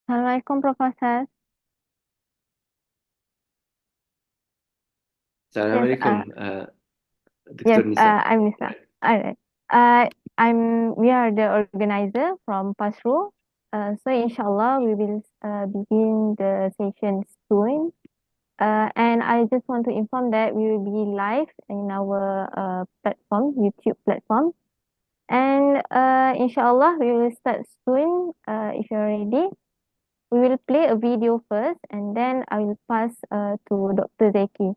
Assalamualaikum, Profesor. Yes, Assalamualaikum, yes, Dr. Nisa. I'm Nisa. Alright. Uh, we are the organizer from Pasru. So inshallah, we will begin the session soon. And I just want to inform that we will be live in our platform, YouTube platform. And inshallah, we will start soon. If you're ready, we will play a video first, and then I will pass to Dr. Zeki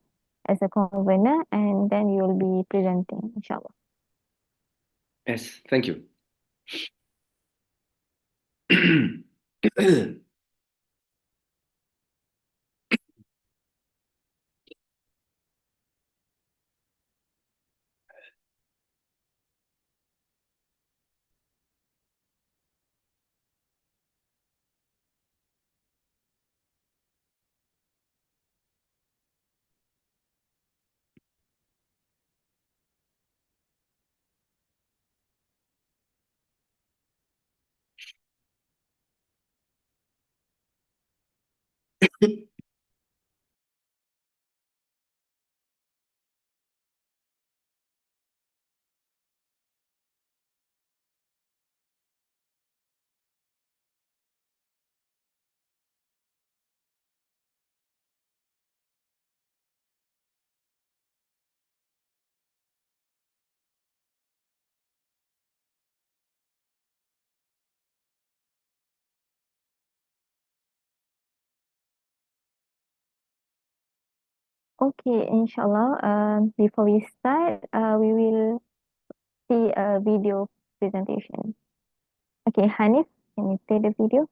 as a convener, and then you will be presenting, inshallah. Yes, thank you. Okay, inshallah. Before we start, we will see a video presentation. Okay, Hanif, can you play the video?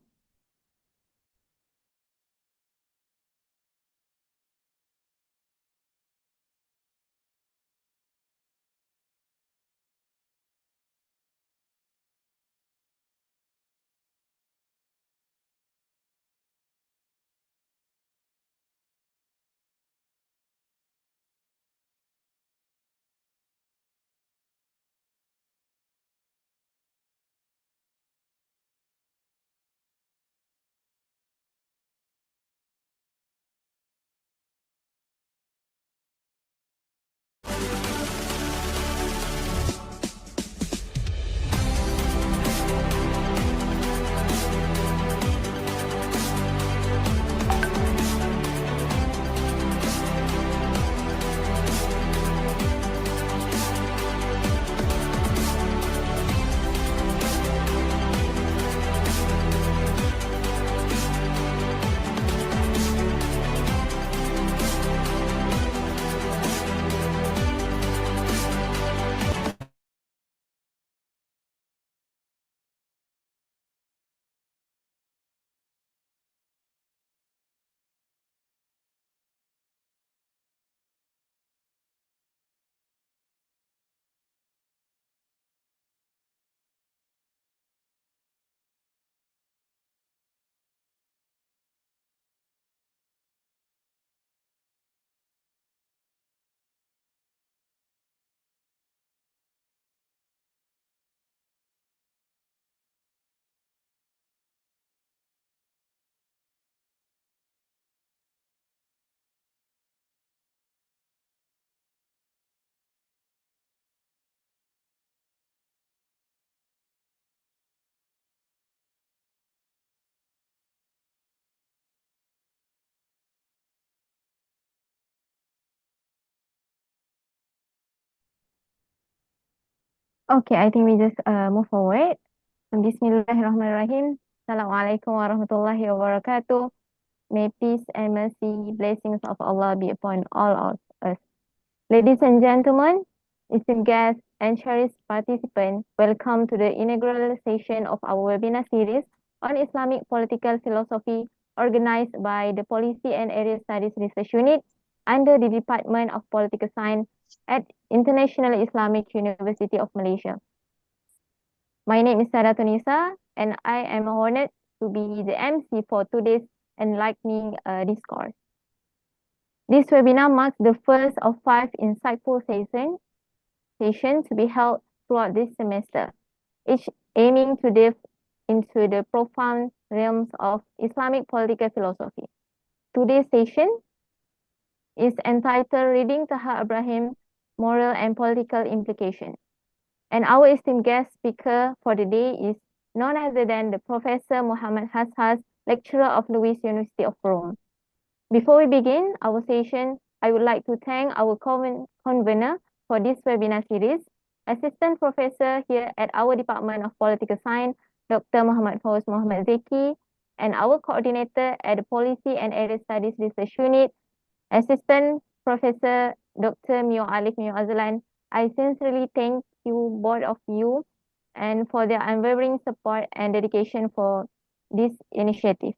Okay, I think we just move forward. Bismillahirrahmanirrahim. Assalamualaikum warahmatullahi wabarakatuh. May peace and mercy, blessings of Allah be upon all of us. Ladies and gentlemen, esteemed guests and cherished participants, welcome to the inaugural session of our webinar series on Islamic political philosophy organized by the Policy and Area Studies Research Unit under the Department of Political Science at International Islamic University of Malaysia. My name is Sarah Tunisa, and I am honored to be the MC for today's enlightening discourse. This webinar marks the first of 5 insightful sessions to be held throughout this semester, each aiming to dive into the profound realms of Islamic political philosophy. Today's session is entitled Reading Taha Ibrahim, Moral and Political Implication. And our esteemed guest speaker for the day is none other than the Professor Muhammad Hassas, lecturer of Louis University of Rome. Before we begin our session, I would like to thank our convener for this webinar series, Assistant Professor here at our Department of Political Science, Dr. Muhammad Fawaz Muhammad Zeki, and our coordinator at the Policy and Area Studies Research Unit, Assistant Professor Dr. Mio Alif Mio Azlan. I sincerely thank you, both of you, and for their unwavering support and dedication for this initiative.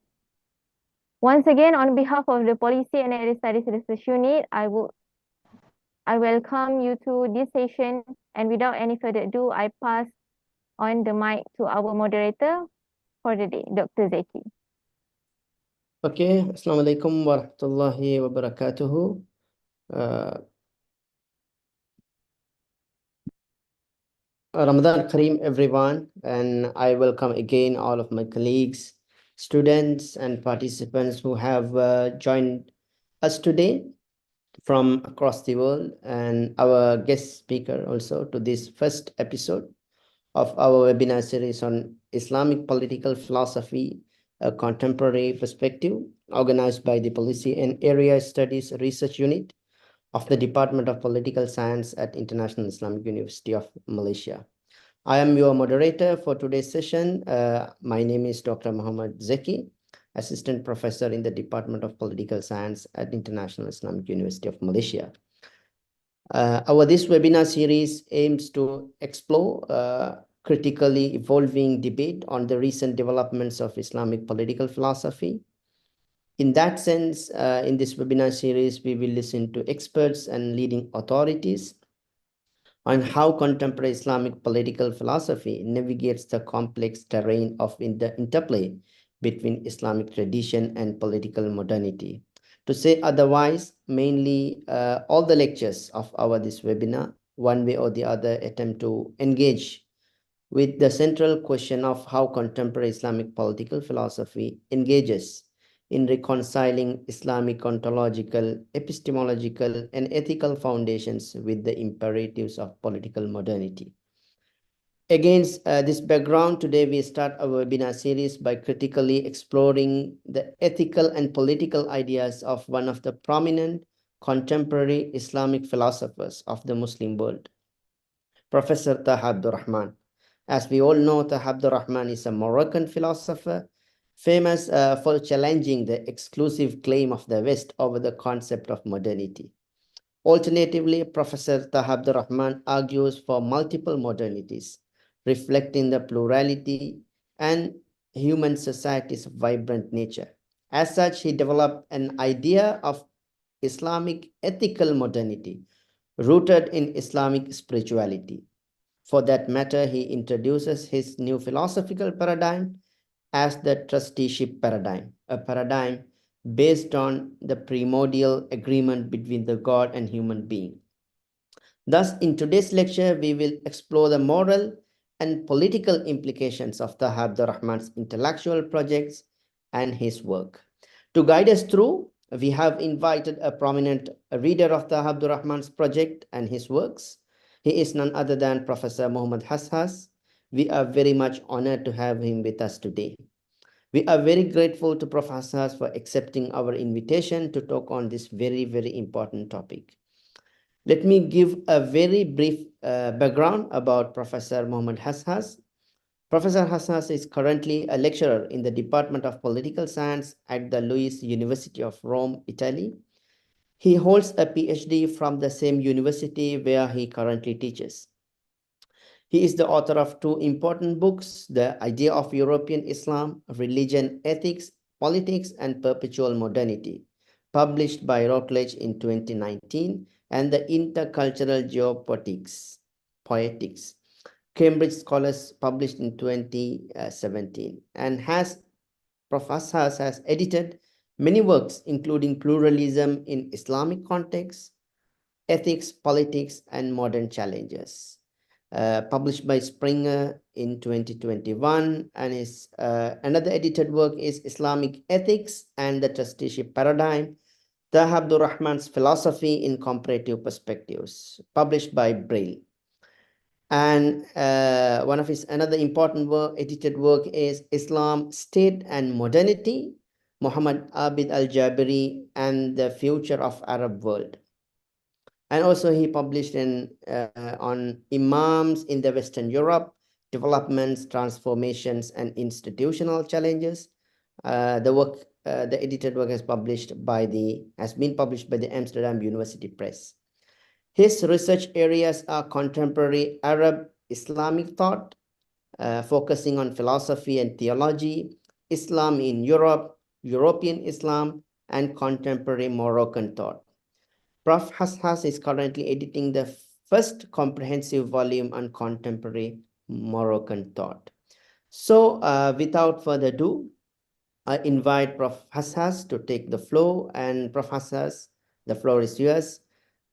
Once again, on behalf of the Policy and Area Studies Research Unit, I welcome you to this session, and without any further ado, I pass on the mic to our moderator for the day, Dr. Zeki. Okay, Assalamualaikum warahmatullahi wabarakatuh. Ramadan Kareem, everyone, and I welcome again all of my colleagues, students, and participants who have joined us today from across the world, and our guest speaker also to this first episode of our webinar series on Islamic political philosophy, a contemporary perspective, organized by the Policy and Area Studies Research Unit of the Department of Political Science at International Islamic University of Malaysia. I am your moderator for today's session. My name is Dr. Muhammad Zeki, Assistant Professor in the Department of Political Science at International Islamic University of Malaysia. This webinar series aims to explore critically evolving debate on the recent developments of Islamic political philosophy. In that sense, in this webinar series, we will listen to experts and leading authorities on how contemporary Islamic political philosophy navigates the complex terrain of the interplay between Islamic tradition and political modernity. To say otherwise, mainly all the lectures of this webinar, one way or the other, attempt to engage with the central question of how contemporary Islamic political philosophy engages in reconciling Islamic ontological, epistemological, and ethical foundations with the imperatives of political modernity. Against this background, today we start our webinar series by critically exploring the ethical and political ideas of one of the prominent contemporary Islamic philosophers of the Muslim world, Professor Taha Abderrahmane. As we all know, Taha Abderrahmane is a Moroccan philosopher, famous for challenging the exclusive claim of the West over the concept of modernity. Alternatively, Professor Taha Abderrahmane argues for multiple modernities, reflecting the plurality and human society's vibrant nature. As such, he developed an idea of Islamic ethical modernity, rooted in Islamic spirituality. For that matter, he introduces his new philosophical paradigm as the trusteeship paradigm, a paradigm based on the primordial agreement between the God and human being. Thus, in today's lecture, we will explore the moral and political implications of Taha Abderrahmane's intellectual projects and his work. To guide us through, we have invited a prominent reader of Taha Abderrahmane's project and his works. He is none other than Professor Muhammad Hassas. We are very much honored to have him with us today. We are very grateful to Professor Hassas for accepting our invitation to talk on this very, very important topic. Let me give a very brief background about Professor Muhammad Hassas. Professor Hassas is currently a lecturer in the Department of Political Science at the Louis University of Rome, Italy. He holds a PhD from the same university where he currently teaches. He is the author of two important books, The Idea of European Islam, Religion, Ethics, Politics, and Perpetual Modernity, published by Routledge in 2019, and The Intercultural Poetics, Cambridge Scholars, published in 2017, and Professor has edited many works, including Pluralism in Islamic Context, Ethics, Politics, and Modern Challenges. published by Springer in 2021, and his another edited work is Islamic Ethics and the Trusteeship Paradigm, Taha Abderrahmane's Philosophy in Comparative Perspectives, published by Braille. And one of his another important work, edited work, is Islam, State and Modernity, Muhammad Abid al-Jabiri and the Future of Arab World. And also he published on Imams in the Western Europe, Developments, Transformations and Institutional Challenges. The edited work has been published by the Amsterdam University Press. His research areas are contemporary Arab Islamic thought, focusing on philosophy and theology, Islam in Europe, European Islam, and contemporary Moroccan thought. Prof. Hassas is currently editing the first comprehensive volume on contemporary Moroccan thought. So without further ado, I invite Prof. Hassas to take the floor, and Prof. Hassas, the floor is yours.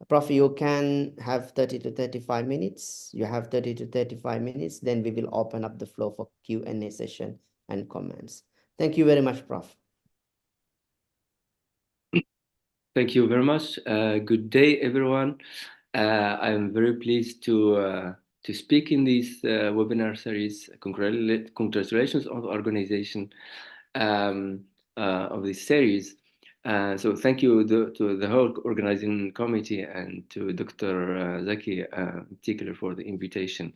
Prof, you can have 30 to 35 minutes. You have 30 to 35 minutes, then we will open up the floor for Q&A session and comments. Thank you very much, Prof. Thank you very much. Good day, everyone. I'm very pleased to speak in this webinar series. Congratulations on the organization of this series. So thank you to the whole organizing committee and to Dr. Zaki in particular for the invitation.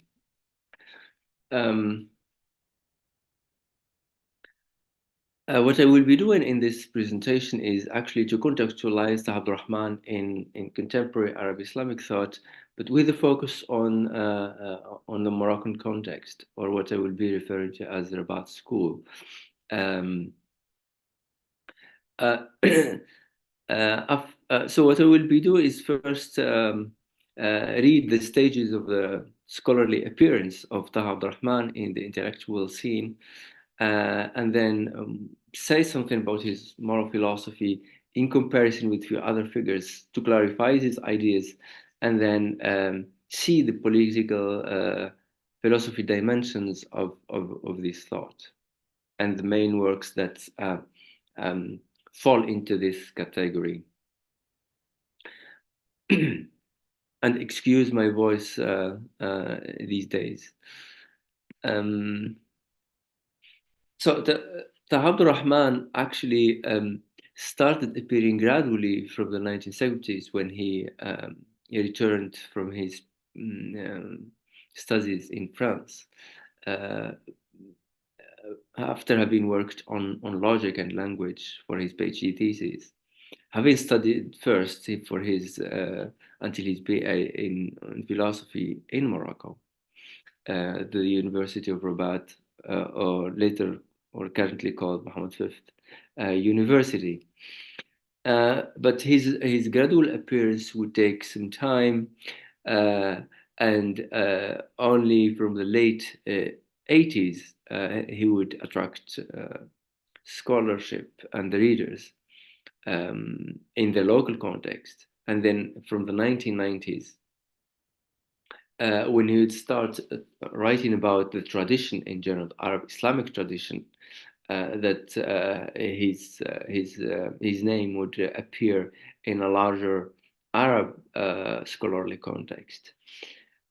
What I will be doing in this presentation is actually to contextualize Taha Abderrahmane in contemporary Arab Islamic thought, but with a focus on the Moroccan context, or what I will be referring to as the Rabat School. So what I will be doing is first read the stages of the scholarly appearance of Taha Abderrahmane in the intellectual scene, and then say something about his moral philosophy in comparison with few other figures to clarify his ideas, and then see the political philosophy dimensions of this thought and the main works that fall into this category. And excuse my voice these days. So Taha Abderrahmane actually started appearing gradually from the 1970s when he returned from his studies in France after having worked on logic and language for his PhD thesis. Having studied first for his until his BA in philosophy in Morocco, the University of Rabat, or later or currently called Mohammed V University. But his gradual appearance would take some time, and only from the late 80s he would attract scholarship and the readers in the local context. And then from the 1990s, when he would start writing about the tradition in general, Arab Islamic tradition, that his name would appear in a larger Arab scholarly context.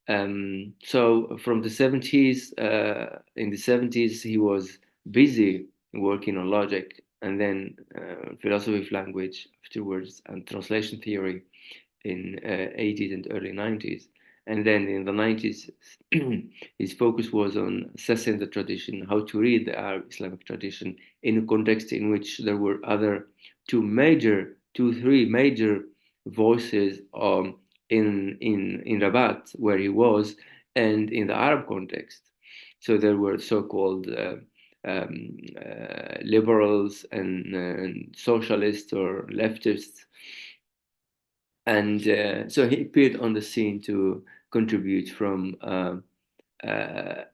So from the 70s, in the 70s, he was busy working on logic, and then philosophy of language afterwards, and translation theory in 80s and early 90s. And then in the 90s, his focus was on assessing the tradition, how to read the Arab Islamic tradition in a context in which there were other three major voices in Rabat, where he was, and in the Arab context. So there were so-called liberals and socialists or leftists. And so he appeared on the scene to contribute from a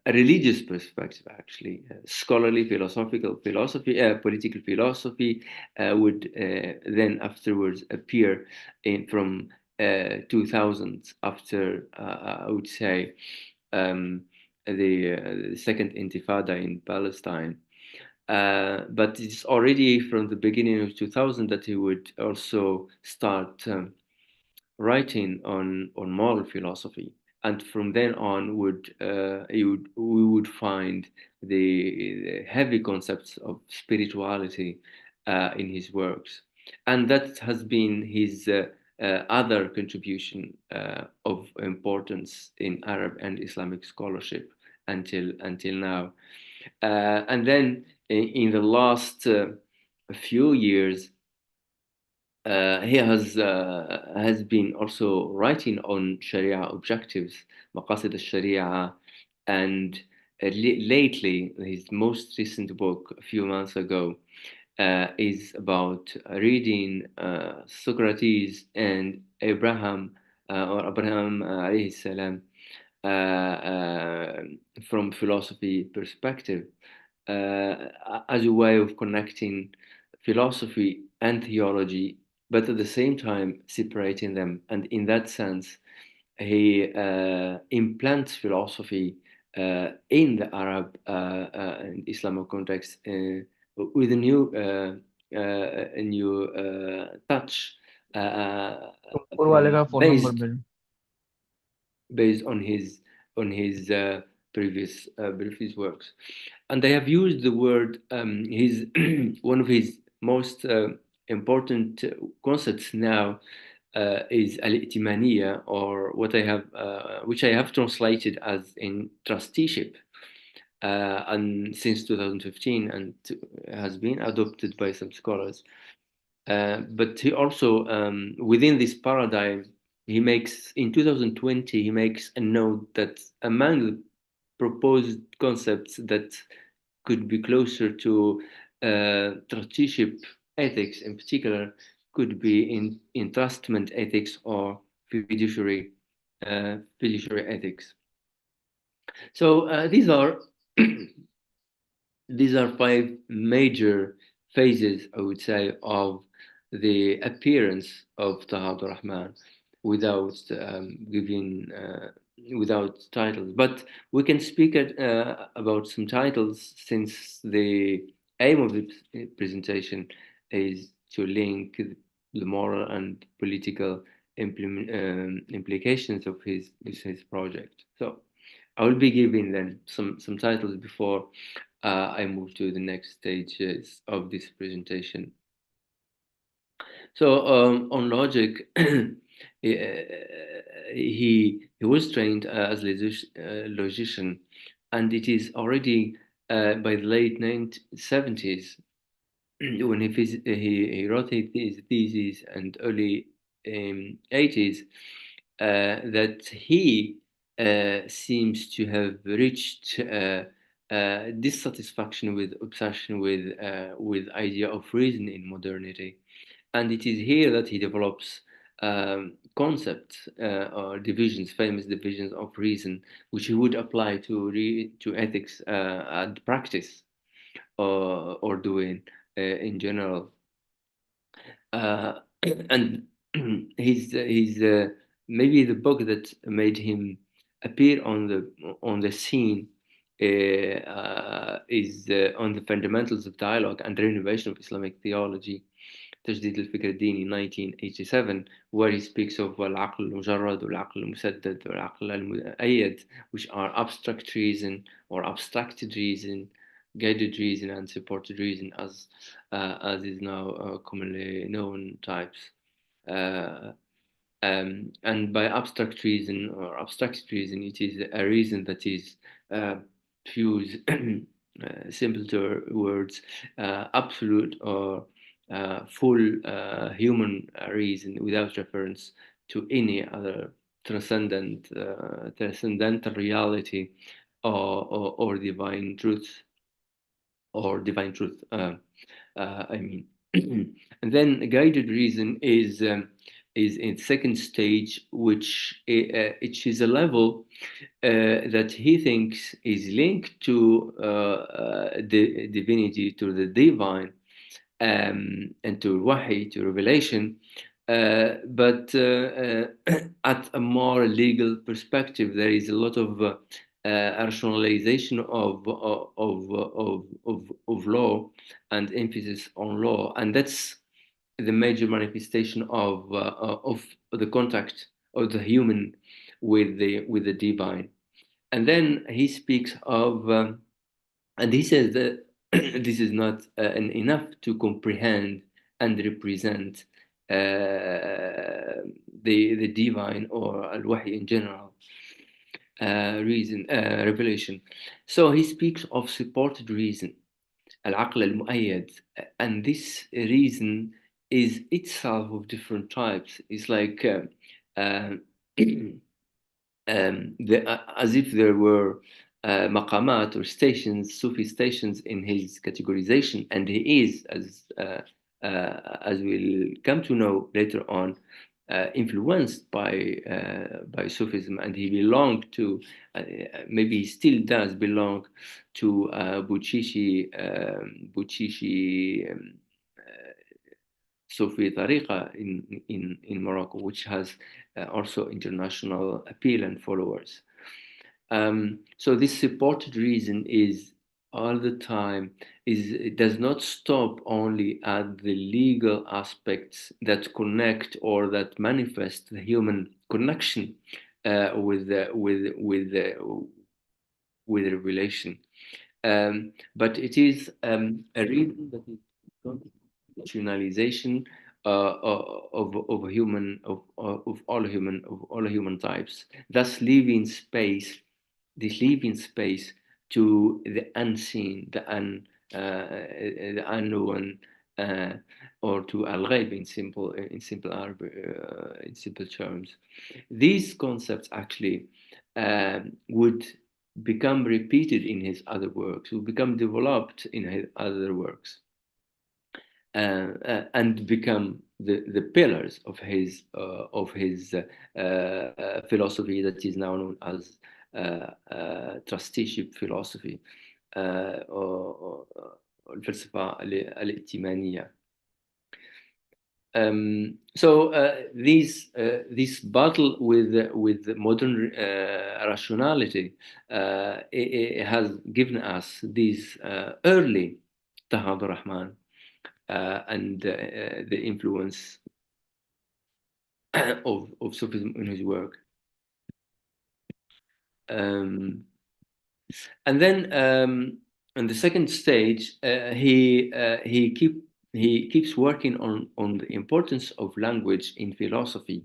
religious perspective, actually. Scholarly, philosophical philosophy, political philosophy would then afterwards appear from 2000s after, I would say, the Second Intifada in Palestine. But it's already from the beginning of 2000 that he would also start writing on moral philosophy, and from then on we would find the heavy concepts of spirituality in his works, and that has been his other contribution of importance in Arab and Islamic scholarship until now. And then in the last few years, he has been also writing on Sharia objectives, مقاصد الشريعة, and lately his most recent book a few months ago is about reading Socrates and Abraham alayhi salam from philosophy perspective, as a way of connecting philosophy and theology, but at the same time separating them. And in that sense, he implants philosophy in the Arab and Islamic context with a new touch ऊपर वाले का phone number based भेजो based on his previous works. And they have used the word, his one of his most important concepts now is al-i'timaniya, or which I have translated as in trusteeship, and since 2015, and has been adopted by some scholars. But he also, within this paradigm, in 2020, he makes a note that among the proposed concepts that could be closer to trusteeship ethics in particular could be in entrustment ethics or fiduciary ethics. So these are five major phases, I would say, of the appearance of Taha Abderrahmane without without titles. But we can speak about some titles, since the aim of the presentation is to link the moral and political implications of his project. So I will be giving then some titles before I move to the next stages of this presentation. So on logic, he was trained as a logician, and it is already by the late 1970s when he wrote his thesis, and early 80s, that he seems to have reached dissatisfaction with obsession with idea of reason in modernity. And it is here that he develops concepts or divisions, famous divisions of reason, which he would apply to ethics and practice, or doing in general. And he's maybe the book that made him appear on the scene is on the fundamentals of dialogue and renovation of Islamic theology, تجديد الفكر الديني, 1987, where he speaks of العقل المجرد والعقل المسدد والعقل المؤيد, which are abstract reason or abstracted reason, guided reason, and supported reason, as is now commonly known types. And by abstract reason or abstracted reason, it is a reason that is, to use simpler words, absolute or full human reason, without reference to any other transcendental reality or divine truth, I mean. And then guided reason is in second stage, which is a level that he thinks is linked to the divinity, to the divine, and to wahi, to revelation, But at a more legal perspective, there is a lot of rationalization of law and emphasis on law, and that's the major manifestation of the contact of the human with the divine. And then he speaks of, and he says that this is not enough to comprehend and represent the divine or al-wahy in general, reason, revelation. So he speaks of supported reason, al-aql al-mu'ayyad, and this reason is itself of different types. It's like uh, as if there were maqamat or stations, Sufi stations in his categorization, and he is, as we'll come to know later on, influenced by Sufism, and he belonged to, maybe he still does belong to Buchishi Sufi Tariqa in Morocco, which has also international appeal and followers. So this supported reason is all the time, it does not stop only at the legal aspects that connect or that manifest the human connection with revelation, but it is a reason that is rationalization of all human types, thus leaving space, to the unseen, the unknown, or to al-ghaib in simple Arabic, in simple terms. These concepts actually would become repeated in his other works, would become developed in his other works, and become the pillars of his philosophy that is now known as trusteeship philosophy, or الفلسفة الائتمانية. So this battle with modern rationality, it has given us these early Taha Abderrahmane, and the influence of Sufism in his work. And then in the second stage, he keeps working on the importance of language in philosophy.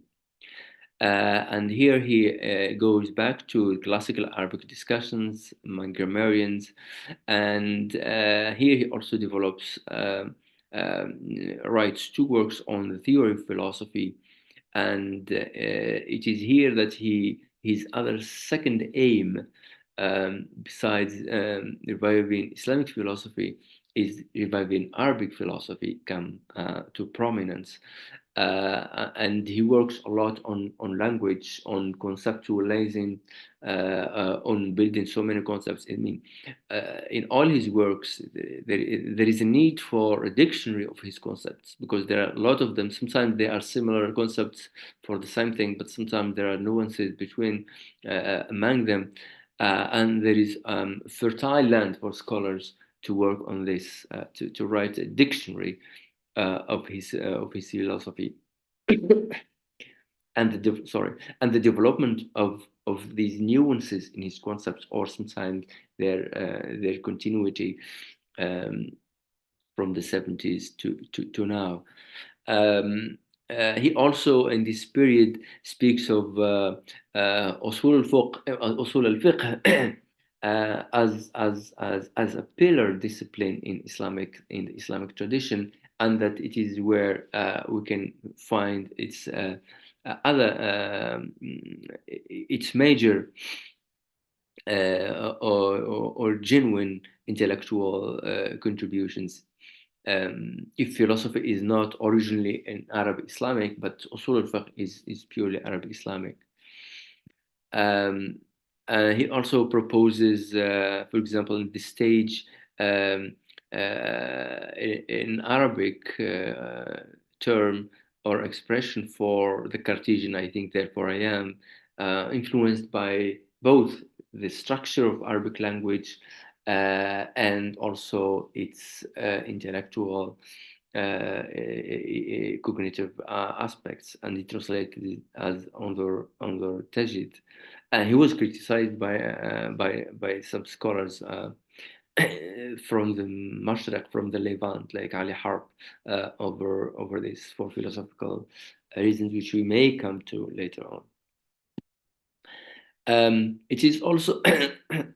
And here he goes back to classical Arabic discussions among grammarians, and here he also develops, writes two works on the theory of philosophy, and it is here that his other second aim, besides reviving Islamic philosophy, is reviving Arabic philosophy come to prominence. And he works a lot on language, on conceptualizing, on building so many concepts. I mean, in all his works, there is a need for a dictionary of his concepts, because there are a lot of them. Sometimes they are similar concepts for the same thing, but sometimes there are nuances between among them, and there is fertile land for scholars to work on this, to write a dictionary of his philosophy, and the development of these nuances in his concepts, or sometimes their continuity from the 70s to now. He also in this period speaks of usul al-fiqh as a pillar discipline in the Islamic tradition, and that it is where we can find its its major or genuine intellectual contributions. If philosophy is not originally in Arab Islamic, but usul al-fiqh is purely Arab Islamic. He also proposes, for example, in this stage, in Arabic term, or expression for the Cartesian I think, therefore I am, influenced by both the structure of Arabic language and also its intellectual cognitive aspects, and he translated it as under Tajid. And he was criticized by some scholars from the Mashriq, from the Levant, like Ali Harb, over this for philosophical reasons, which we may come to later on. It is also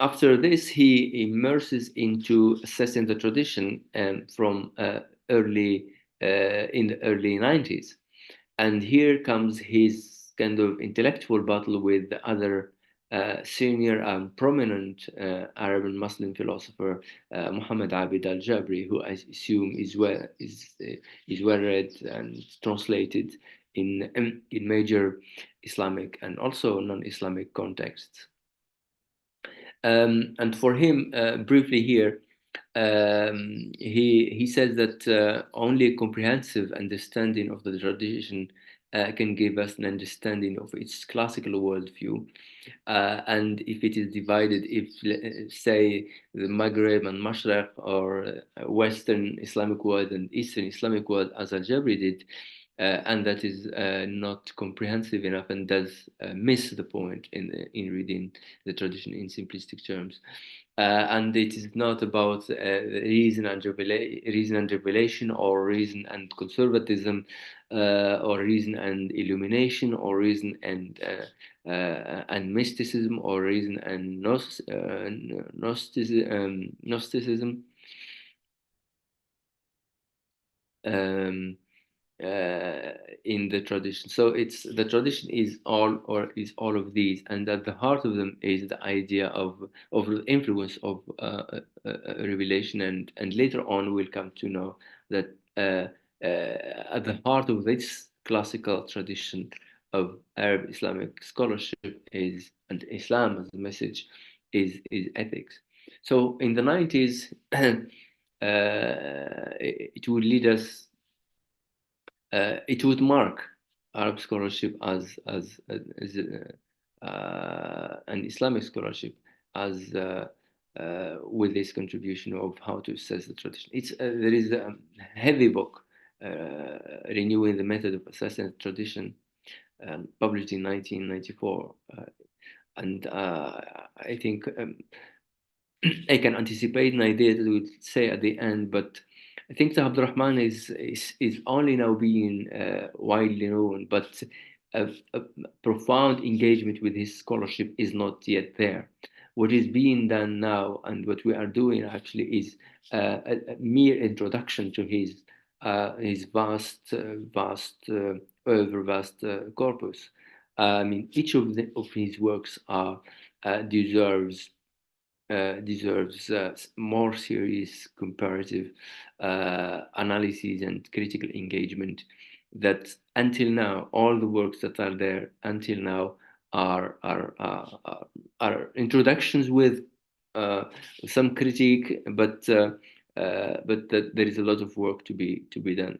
after this he immerses into assessing the tradition from early in the early 90s, and here comes his kind of intellectual battle with the other senior and prominent Arab and Muslim philosopher Muhammad Abid al-Jabri, who I assume is well read and translated in major Islamic and also non-Islamic contexts. And for him, briefly here, he says that only a comprehensive understanding of the tradition can give us an understanding of its classical worldview. And if it is divided, if say the Maghreb and Mashriq, or Western Islamic world and Eastern Islamic world, as Al-Jabri did, and that is not comprehensive enough and does miss the point in reading the tradition in simplistic terms. And it is not about reason and revelation, or reason and conservatism, or reason and illumination, or reason and mysticism, or reason and Gnosticism. In the tradition. So the tradition is all of these, and at the heart of them is the idea of the influence of revelation, and later on we'll come to know that at the heart of this classical tradition of Arab Islamic scholarship is, and Islam as a message, is ethics. So in the 90s, it would lead us. It would mark Arab scholarship as an Islamic scholarship as with this contribution of how to assess the tradition. There is a heavy book, renewing the method of assessing the tradition, published in 1994, and I think I can anticipate an idea that we would say at the end, but I think that Abderrahmane is only now being widely known, but a profound engagement with his scholarship is not yet there. What is being done now, and what we are doing actually, is a mere introduction to his vast corpus. I mean, each of his works deserves more serious comparative analysis and critical engagement. That until now, all the works that are there until now are introductions with some critique, but that there is a lot of work to be done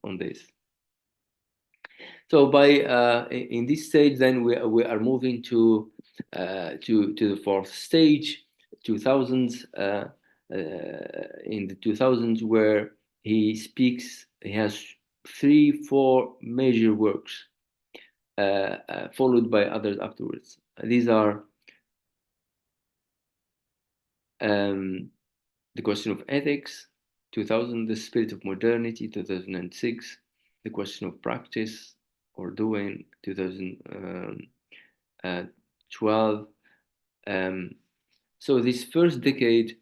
on this. So by in this stage, then we are moving to the fourth stage, 2000s. In the 2000s, where he has 3-4 major works, followed by others afterwards. These are The Question of Ethics, 2000, The Spirit of Modernity, 2006, The Question of Practice or Doing, 2012. So this first decade,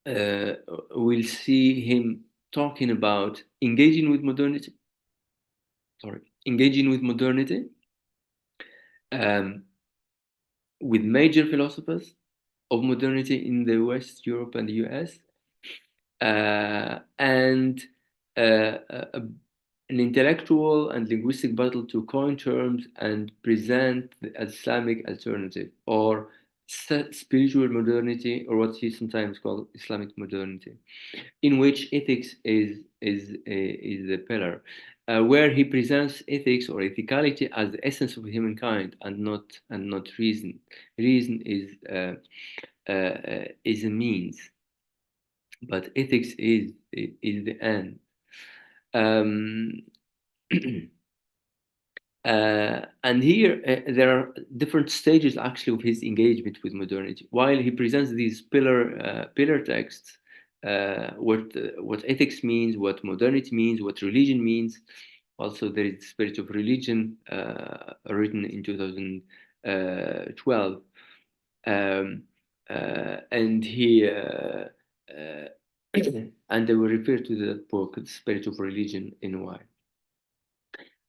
we'll see him talking about engaging with modernity, with major philosophers of modernity in the West, Europe, and the US, and an intellectual and linguistic battle to coin terms and present the Islamic alternative, or spiritual modernity, or what he sometimes called Islamic modernity, in which ethics is a pillar, where he presents ethics or ethicality as the essence of humankind and not reason. Reason is a means, but ethics is the end. Um, and here there are different stages actually of his engagement with modernity. While he presents these pillar texts, what ethics means, what modernity means, what religion means. Also, there is the Spirit of Religion, written in 2012, and he and they will refer to that book, The Spirit of Religion, in why.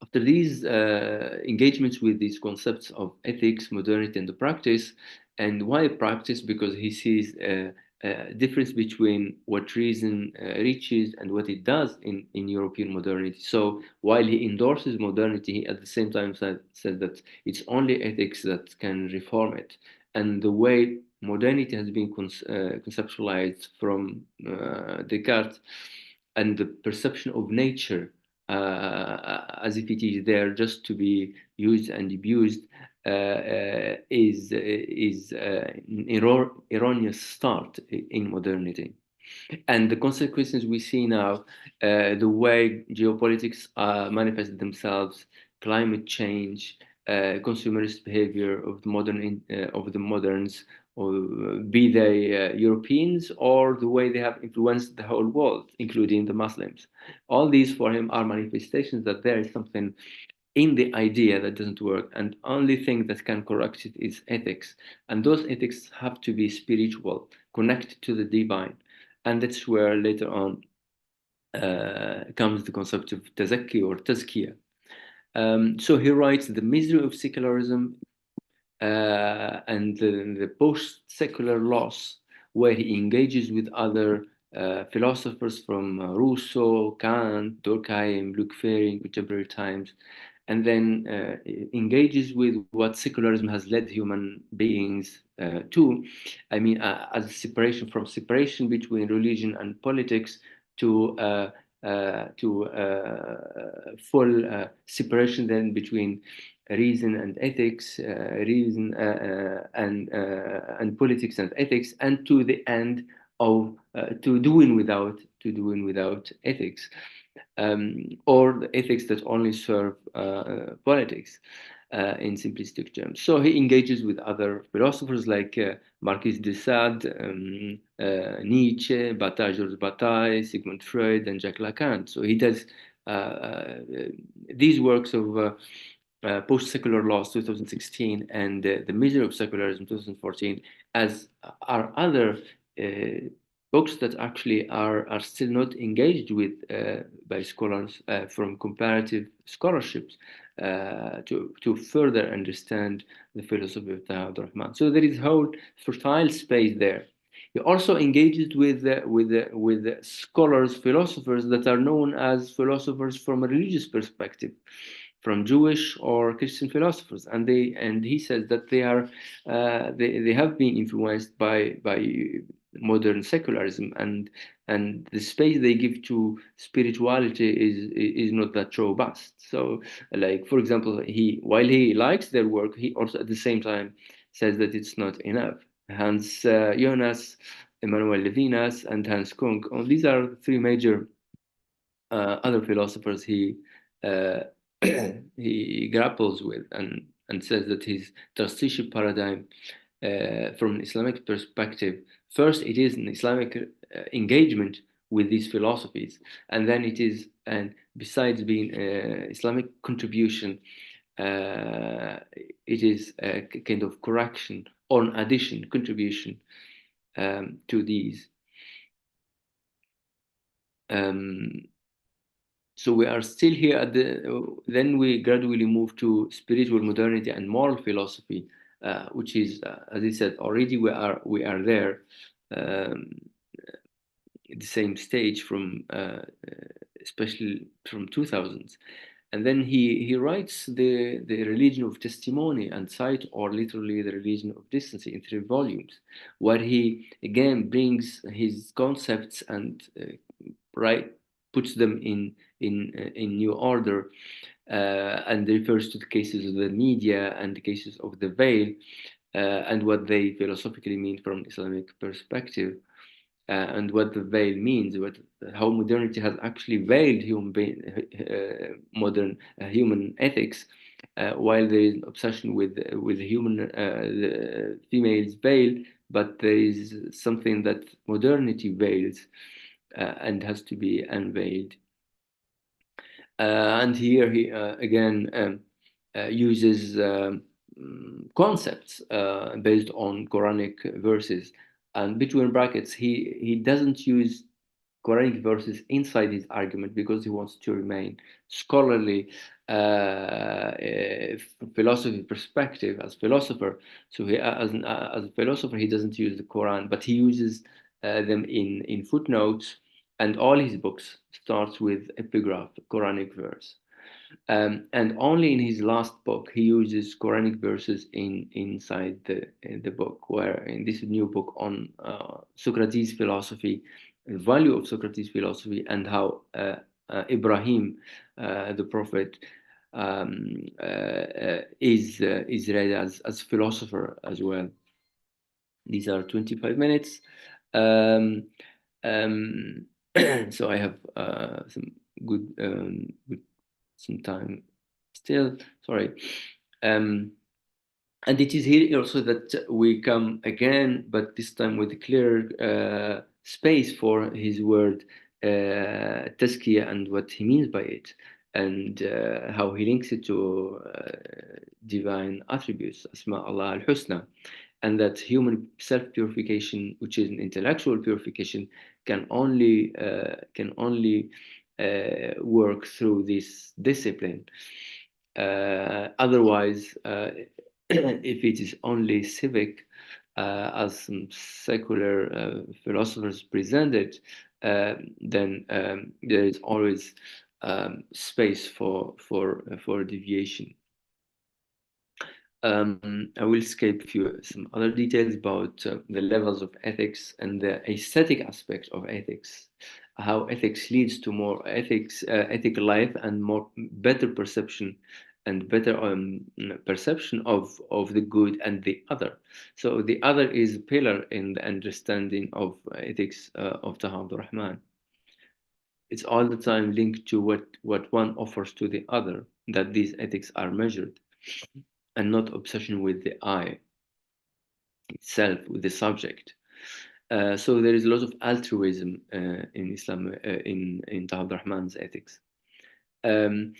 After these engagements with these concepts of ethics, modernity, and the practice, and why practice? Because he sees a difference between what reason reaches and what it does in European modernity. So while he endorses modernity, he at the same time says that it's only ethics that can reform it. And the way modernity has been conceptualized from Descartes, and the perception of nature as if it is there just to be used and abused, is an erroneous start in modernity. And the consequences we see now, the way geopolitics manifest themselves, climate change, consumerist behavior of the moderns, or be they Europeans, or the way they have influenced the whole world, including the Muslims. All these for him are manifestations that there is something in the idea that doesn't work, and only thing that can correct it is ethics. And those ethics have to be spiritual, connected to the divine. And that's where later on comes the concept of tazakki or tazkiyah. So he writes the misery of secularism and the post-secular loss, where he engages with other philosophers from Rousseau, Kant, Durkheim, Luc Ferry, contemporary times, and then engages with what secularism has led human beings to. I mean, as a separation between religion and politics, to full separation then between reason and ethics, reason and politics and ethics, and to the end of to doing without ethics, or the ethics that only serve politics. In simplistic terms. So he engages with other philosophers like Marquis de Sade, Nietzsche, Georges Bataille, Sigmund Freud, and Jacques Lacan. So he does these works of post-secular laws 2016 and the misery of secularism 2014, as are other books that actually are still not engaged with by scholars from comparative scholarships to further understand the philosophy of Taha Abderrahmane. So there is a whole fertile space there. He also engages with scholars, philosophers that are known as philosophers from a religious perspective, from Jewish or Christian philosophers, and he says that they have been influenced by modern secularism, and the space they give to spirituality is not that robust. So, like for example, while he likes their work, he also at the same time says that it's not enough. Hans Jonas, Emmanuel Levinas, and Hans Kung. These are three major other philosophers uh, he grapples with, and says that his trusteeship paradigm, from an Islamic perspective, first it is an Islamic engagement with these philosophies, and then it is, and besides being Islamic contribution, it is a kind of correction or addition, contribution to these. So we are still here at then we gradually move to spiritual modernity and moral philosophy, which is, as I said, already we are there, at the same stage from, especially from 2000s. And then he writes the religion of testimony and sight, or literally the religion of decency, in 3 volumes, where he again brings his concepts and puts them in new order, and refers to the cases of the media and the cases of the veil, and what they philosophically mean from an Islamic perspective, and what the veil means, how modernity has actually veiled modern human ethics, while there is obsession with the female's veil, but there is something that modernity veils, and has to be unveiled. And here he again uses concepts based on Quranic verses, and between brackets he doesn't use Quranic verses inside his argument because he wants to remain scholarly, philosophy perspective as philosopher. So as a philosopher, he doesn't use the Quran, but he uses them in footnotes, and all his books starts with epigraph, Quranic verse. And only in his last book he uses Quranic verses inside the book, where in this new book on Socrates' philosophy, the value of Socrates' philosophy, and how Ibrahim, the prophet, is read as philosopher as well. These are 25 minutes. So I have some good some time still. Sorry. And it is here also that we come again, but this time with a clear space for his word tazkiyah and what he means by it, and how he links it to divine attributes, Asma Allah al-Husna, and that human self-purification, which is an intellectual purification, can only work through this discipline. Otherwise, if it is only civic, as some secular philosophers presented, then there is always space for deviation. I will skip some other details about the levels of ethics and the aesthetic aspect of ethics, how ethics leads to more ethical life and more better perception and better perception of the good and the other. So the other is a pillar in the understanding of ethics of Taha Abderrahmane. It's all the time linked to what one offers to the other, that these ethics are measured, and not obsession with the I itself, with the subject. So there is a lot of altruism in Islam, in Taha Abderrahmane's ethics. And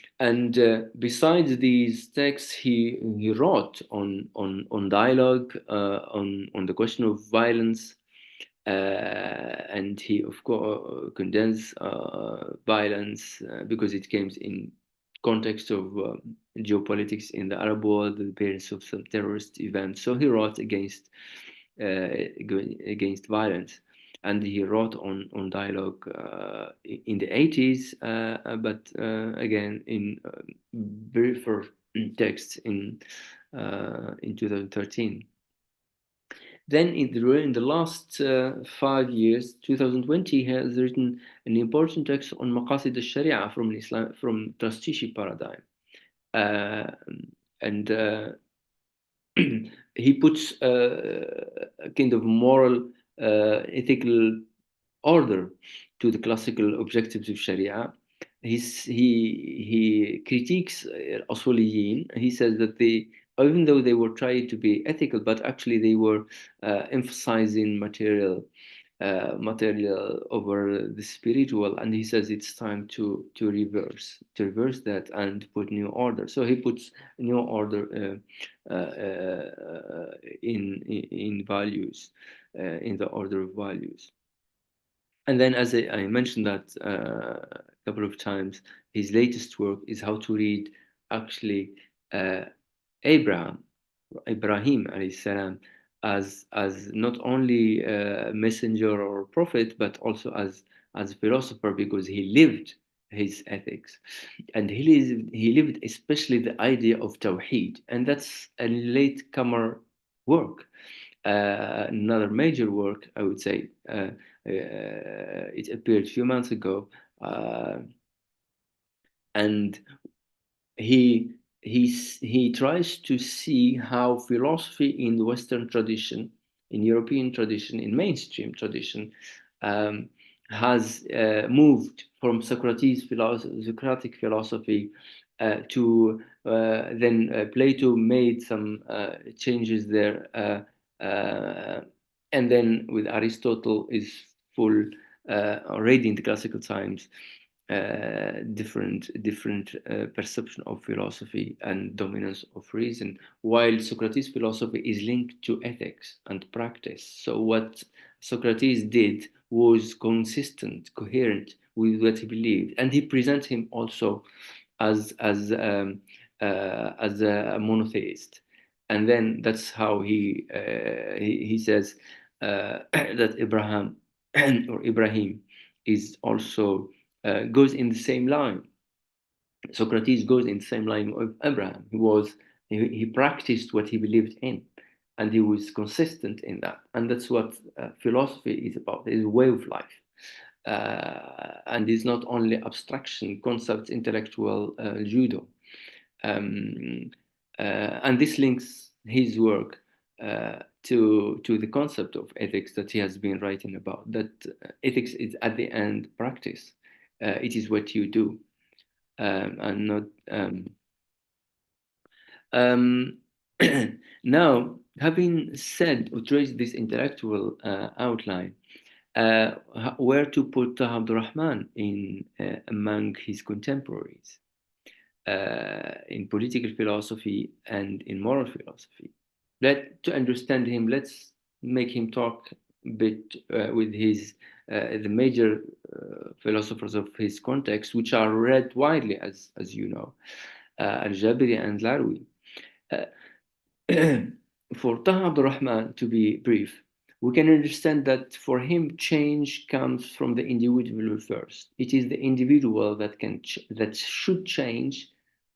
besides these texts, he wrote on dialogue, on the question of violence, and he of course condemns violence because it came in context of geopolitics in the Arab world, the appearance of some terrorist events. So he wrote against violence, and he wrote on dialogue in the 80s, but again in very first texts in 2013. Then in the last 5 years, 2020, he has written an important text on Maqasid al-Sharia from trusteeship paradigm, and he puts a kind of moral, ethical order to the classical objectives of Sharia. He critiques Usuliyin. He says that even though they were trying to be ethical, but actually they were emphasizing material over the spiritual, and he says it's time to reverse that and put new order. So he puts new order in values, in the order of values. And then, as I mentioned that a couple of times, his latest work is how to read actually Ibrahim alayhi salam as not only a messenger or prophet, but also as a philosopher, because he lived his ethics, and he lived especially the idea of Tawheed, and that's a latecomer work. Another major work, I would say, it appeared a few months ago, and he he tries to see how philosophy in the Western tradition, in European tradition, in mainstream tradition, um, has moved from Socratic philosophy to then Plato made some changes there, and then with Aristotle is full already in the classical times, different perception of philosophy and dominance of reason, while Socrates' philosophy is linked to ethics and practice. So what Socrates did was consistent, coherent with what he believed, and he presents him also as a monotheist. And then that's how he says that Abraham or Ibrahim is also goes in the same line. Socrates goes in the same line of Abraham. He practiced what he believed in, and he was consistent in that. And that's what philosophy is about. It's a way of life, and it's not only abstraction, concepts, intellectual judo. And this links his work to the concept of ethics that he has been writing about. That ethics is at the end practice. It is what you do, and not. Now, having said or traced this intellectual outline, where to put Taha Abderrahmane in among his contemporaries in political philosophy and in moral philosophy? To understand him, let's make him talk a bit with his the major philosophers of his context, which are read widely, as you know, Al-Jabri and Larwi. For Taha Abderrahmane, to be brief, we can understand that for him, change comes from the individual first. It is the individual that should change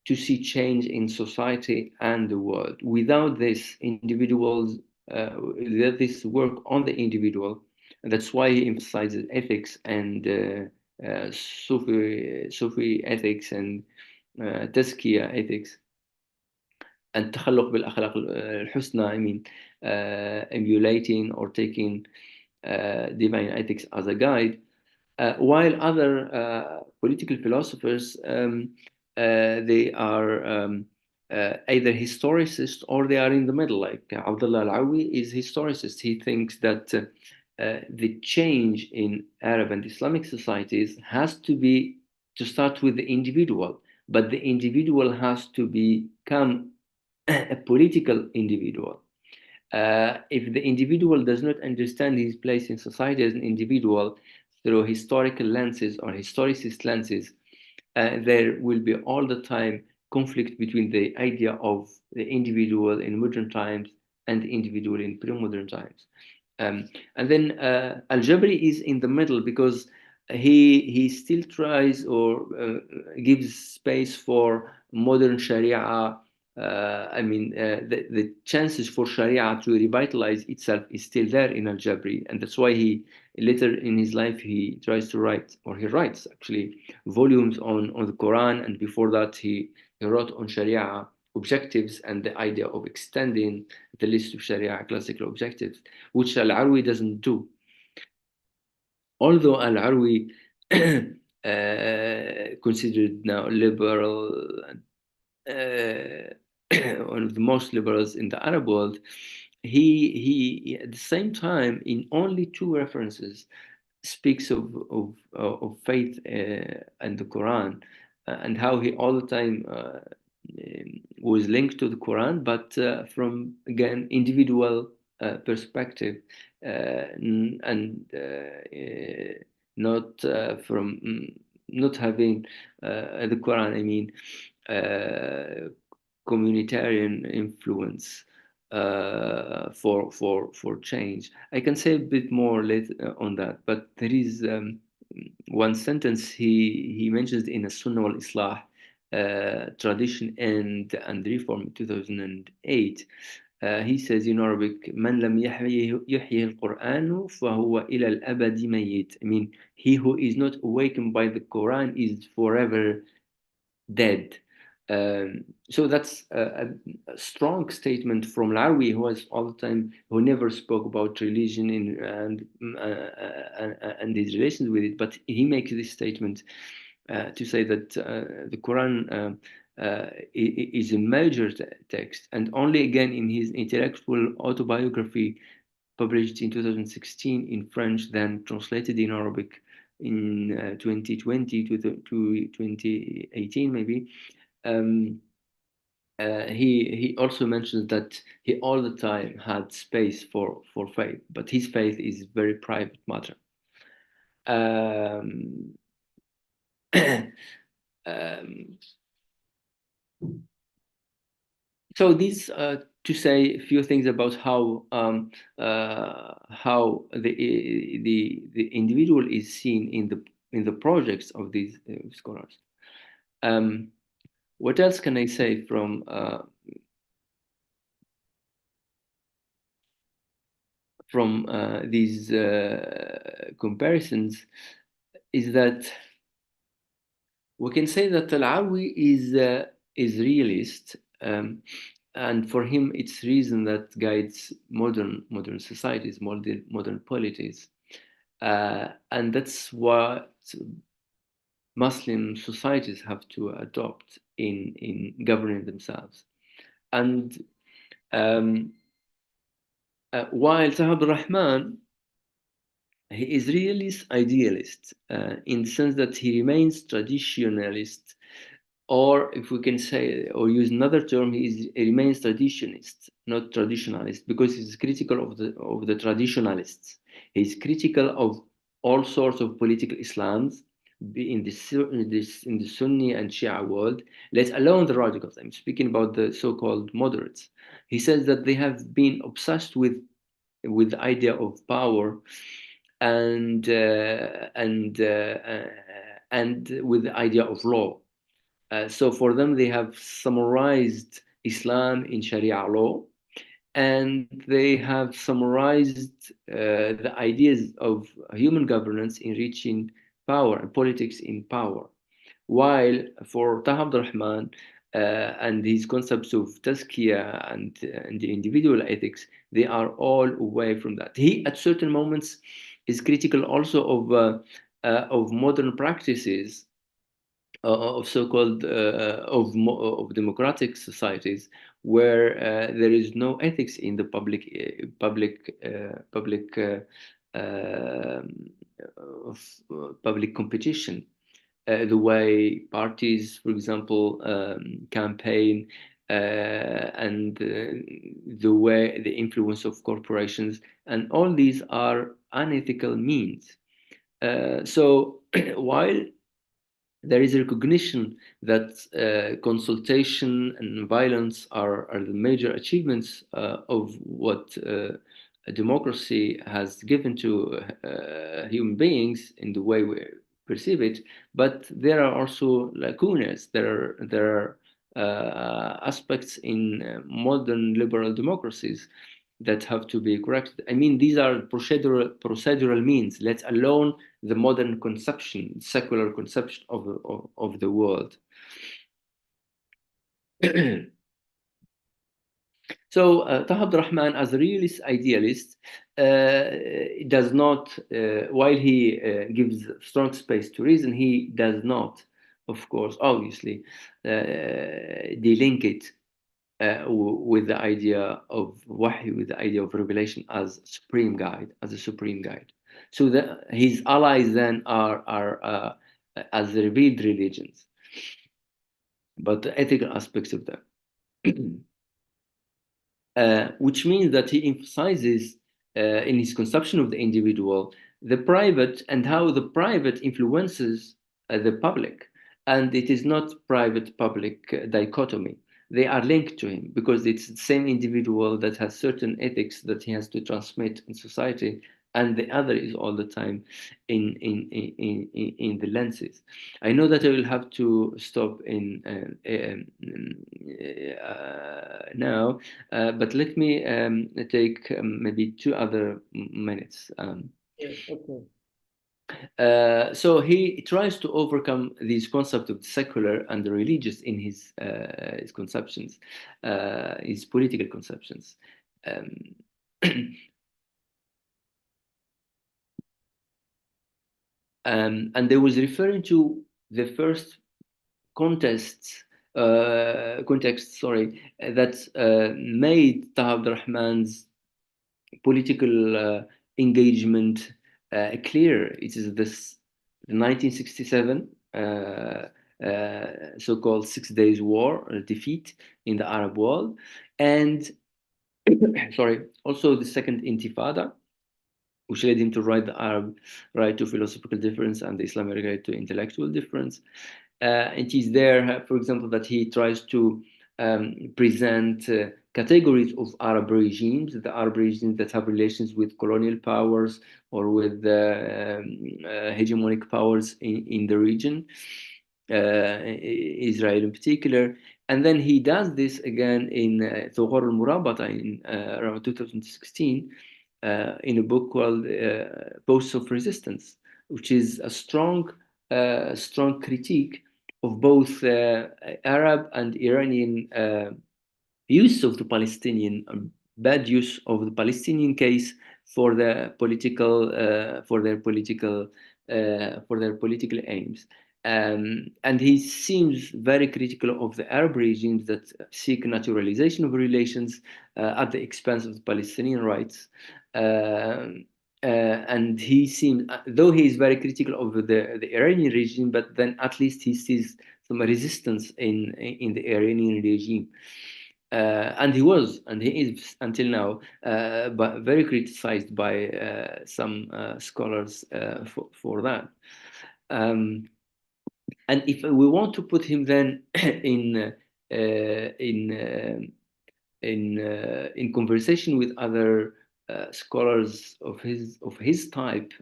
to see change in society and the world. Without this, individuals, without this work on the individual, and that's why he emphasizes ethics and Sufi ethics and Tazkiya ethics التخلق بالأخلاق الحسنى. I mean, emulating or taking divine ethics as a guide, while other political philosophers, they are either historicists or they are in the middle. Like Abdullah Al-Awi is historicist. He thinks that the change in Arab and Islamic societies has to start with the individual, but the individual has to become a political individual. If the individual does not understand his place in society as an individual through historical lenses or historicist lenses, there will be all the time conflict between the idea of the individual in modern times and the individual in pre-modern times. And then Al-Jabri is in the middle because he still tries or gives space for modern Sharia. The chances for Sharia to revitalize itself is still there in Al-Jabri, and that's why he later in his life he tries to write, or he writes actually volumes on the Quran, and before that he wrote on Sharia objectives and the idea of extending the list of Sharia classical objectives, which Al-Arwi doesn't do. Although Al-Arwi considered now liberal, one of the most liberals in the Arab world, he at the same time, in only two references, speaks of faith and the Quran, and how he all the time was linked to the Quran, but from again individual perspective, and not from not having the Quran. I mean, communitarian influence for change. I can say a bit more later on that, but there is one sentence he mentions in a Sunnah wal Islah tradition and reform in 2008. He says in Arabic, "من لم يحيي القرآن فهو إلى الأبد ميت." I mean, he who is not awakened by the Quran is forever dead. So that's a strong statement from Lawi, who was all the time, who never spoke about religion and his relations with it, but he makes this statement to say that the Quran is a major text, and only again in his intellectual autobiography published in 2016 in French, then translated in Arabic in 2020 to 2018 maybe. He also mentions that he all the time had space for faith, but his faith is very private matter. So these to say a few things about how the individual is seen in the projects of these scholars. What else can I say from these comparisons is that we can say that Al-Awi is realist, and for him it's reason that guides modern societies, modern polities, and that's what Muslim societies have to adopt in governing themselves. And while Taha Abderrahmane, he is realist idealist in the sense that he remains traditionalist, or if we can say or use another term, he remains traditionist, not traditionalist, because he's critical of the traditionalists. He's critical of all sorts of political Islams in the Sunni and Shia world, let alone the radicals. I'm speaking about the so-called moderates. He says that they have been obsessed with the idea of power and with the idea of law. So for them, they have summarized Islam in Sharia law, and they have summarized the ideas of human governance in reaching power and politics in power. While for Taha Abderrahmane and his concepts of tazkiyah and the individual ethics, they are all away from that. He, at certain moments, is critical also of modern practices of so-called of democratic societies where there is no ethics in the public competition. The way parties, for example, campaign, and the way the influence of corporations, and all these are unethical means. So while there is a recognition that consultation and violence are the major achievements of what a democracy has given to human beings in the way we perceive it, but there are also lacunas. There are aspects in modern liberal democracies that have to be corrected. I mean, these are procedural means, let alone the modern conception, secular conception of the world. So Taha Abderrahmane, as a realist idealist, does not, while he gives strong space to reason, he does not, of course, obviously, delink it with the idea of wahy, with the idea of revelation as supreme guide, as a supreme guide. So his allies then are as revealed religions, but the ethical aspects of them. Which means that he emphasizes in his conception of the individual the private and how the private influences the public. And it is not private-public dichotomy. They are linked to him because it's the same individual that has certain ethics that he has to transmit in society and the other is all the time in the lenses. I know that I will have to stop in now, but let me take maybe 2 other minutes. Okay. So he tries to overcome these concepts of the secular and the religious in his conceptions, his political conceptions. Um, and they was referring to the first context, that made Taha Abderrahmane's political engagement clear. It is this 1967 so-called 6 Days War defeat in the Arab world, and also the Second Intifada, which led him to write the Arab right to philosophical difference and the Islamic right to intellectual difference. It is there, for example, that he tries to present categories of Arab regimes, the Arab regimes that have relations with colonial powers or with hegemonic powers in the region, Israel in particular. And then he does this again in Thughur al-Murabata in around 2016 in a book called Posts of Resistance, which is a strong critique of both Arab and Iranian use of the Palestinian, bad use of the Palestinian case for the political, for their political aims. And he seems very critical of the Arab regimes that seek naturalization of relations at the expense of the Palestinian rights. And he seems, though he is very critical of the Iranian regime, but then at least he sees some resistance in the Iranian regime. And he was, and he is until now, but very criticized by some scholars for that. And if we want to put him then in conversation with other scholars of his type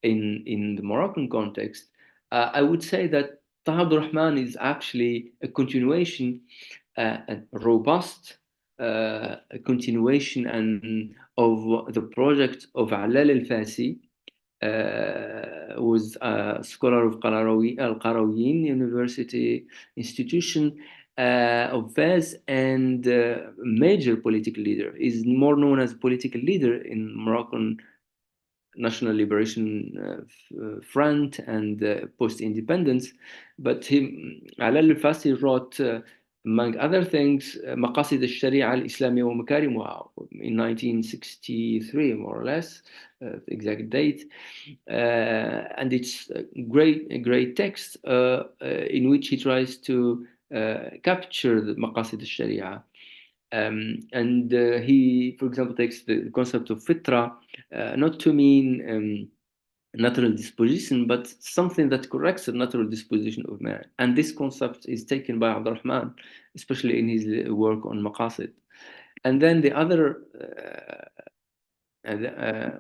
in the Moroccan context, I would say that Taha Abdurrahman is actually a continuation, a robust continuation and of the project of Alal al-Fasi, was a scholar of Al-Qarawiyyin University institution of Fez, and major political leader. Is more known as a political leader in Moroccan National Liberation Front and post-independence. But Alal al-Fasi wrote, among other things, مقاصد الشريعة الإسلامية ومكارمها in 1963, more or less, the exact date. And it's a great text in which he tries to capture the مقاصد الشريعة. And he, for example, takes the concept of fitra not to mean natural disposition, but something that corrects the natural disposition of man. And this concept is taken by Abderrahmane, especially in his work on maqasid. And then the other,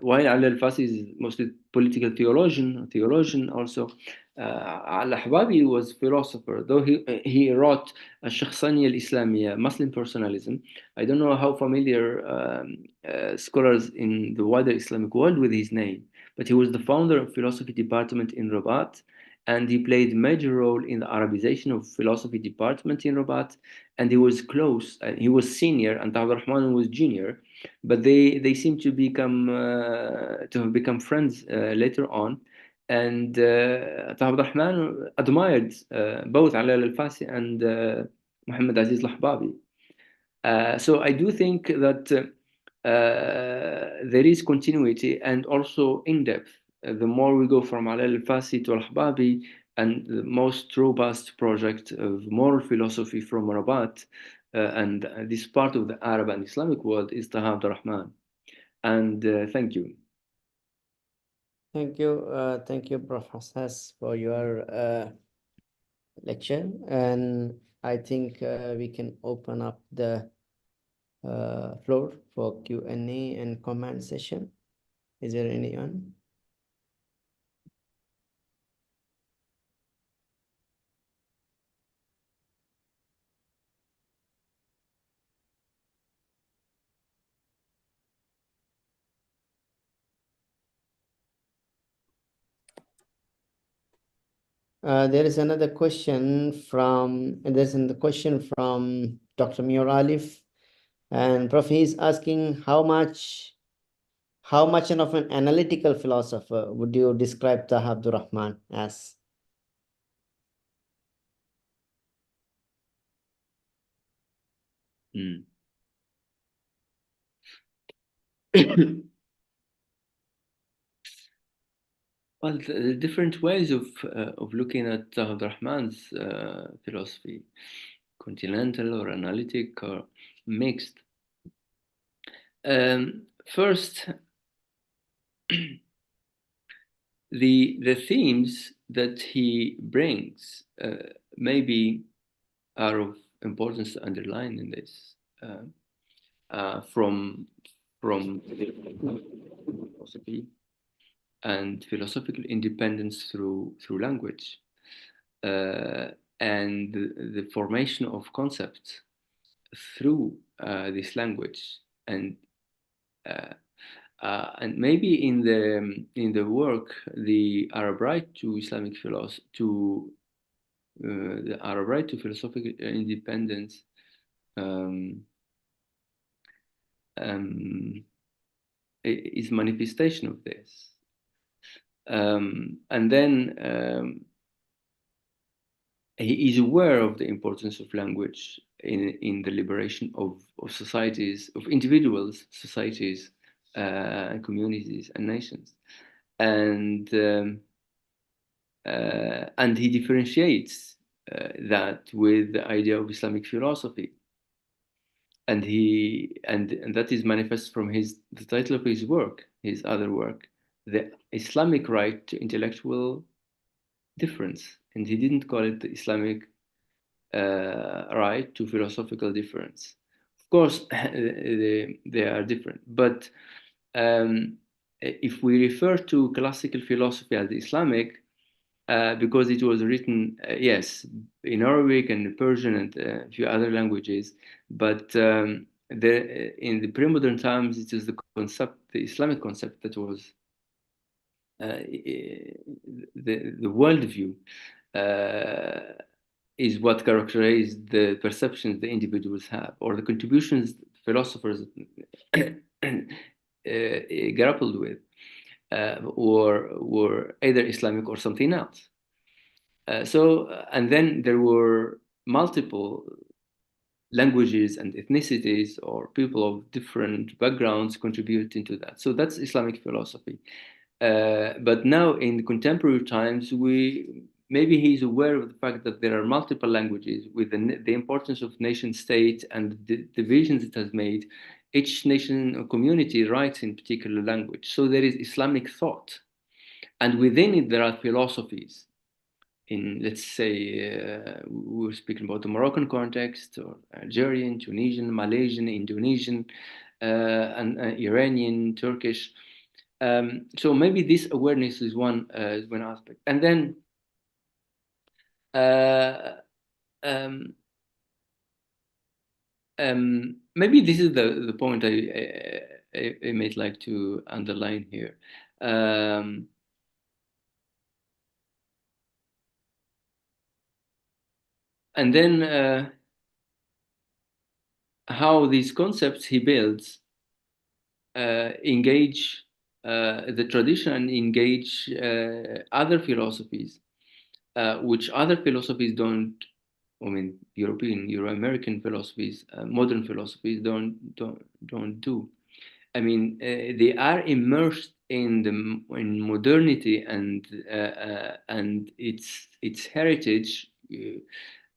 while Ali al-Fasi is mostly political theologian also, Al-Ahbabi was philosopher, though he wrote الشخصانية الإسلامية, Muslim personalism. I don't know how familiar scholars in the wider Islamic world with his name, but he was the founder of philosophy department in Rabat, and he played a major role in the Arabization of philosophy department in Rabat, and he was close, he was senior and Abdurrahman was junior, but they seem to have become friends later on. And Taha Abdurrahman admired both Alal al-Fasi and Muhammad Aziz al-Ahbabi. So I do think that there is continuity and also in-depth. The more we go from Alal al-Fasi to al-Ahbabi, and the most robust project of moral philosophy from Rabat, and this part of the Arab and Islamic world is Taha Abdurrahman. And thank you. Thank you, Professor, for your lecture. And I think we can open up the floor for Q&A and comment session. Is there anyone? There's another question from Dr. Mior Alif, and Prof is asking how much of an analytical philosopher would you describe Taha Abderrahmane as? Well, the different ways of looking at Abderrahmane's philosophy, continental or analytic or mixed. First, the themes that he brings maybe are of importance to underline in this from philosophy and philosophical independence through language and the formation of concepts through this language and maybe in the work the Arab right to Islamic philosophy the Arab right to philosophical independence is manifestation of this. And then he is aware of the importance of language in the liberation of societies, of individuals, societies, communities, and nations. And he differentiates that with the idea of Islamic philosophy. And that is manifest from the title of his work, his other work, The Islamic Right to Intellectual Difference. And he didn't call it the Islamic right to philosophical difference. Of course, they are different. But if we refer to classical philosophy as Islamic, because it was written, yes, in Arabic and Persian and a few other languages, but in the pre-modern times, it is the Islamic concept that was the worldview is what characterized the perceptions the individuals have, or the contributions philosophers grappled with, or were either Islamic or something else. And then there were multiple languages and ethnicities or people of different backgrounds contributing to that. So that's Islamic philosophy. But now in contemporary times, maybe he's aware of the fact that there are multiple languages with the importance of nation state and the divisions it has made. Each nation or community writes in particular language. So there is Islamic thought. And within it, there are philosophies. In, let's say, we were speaking about the Moroccan context, or Algerian, Tunisian, Malaysian, Indonesian, and Iranian, Turkish. So maybe this awareness is one aspect. And then maybe this is the point I might like to underline here. And then how these concepts he builds engage the tradition and engage other philosophies, which other philosophies don't. I mean, European, Euro-American philosophies, modern philosophies don't do. I mean, they are immersed in modernity and its heritage,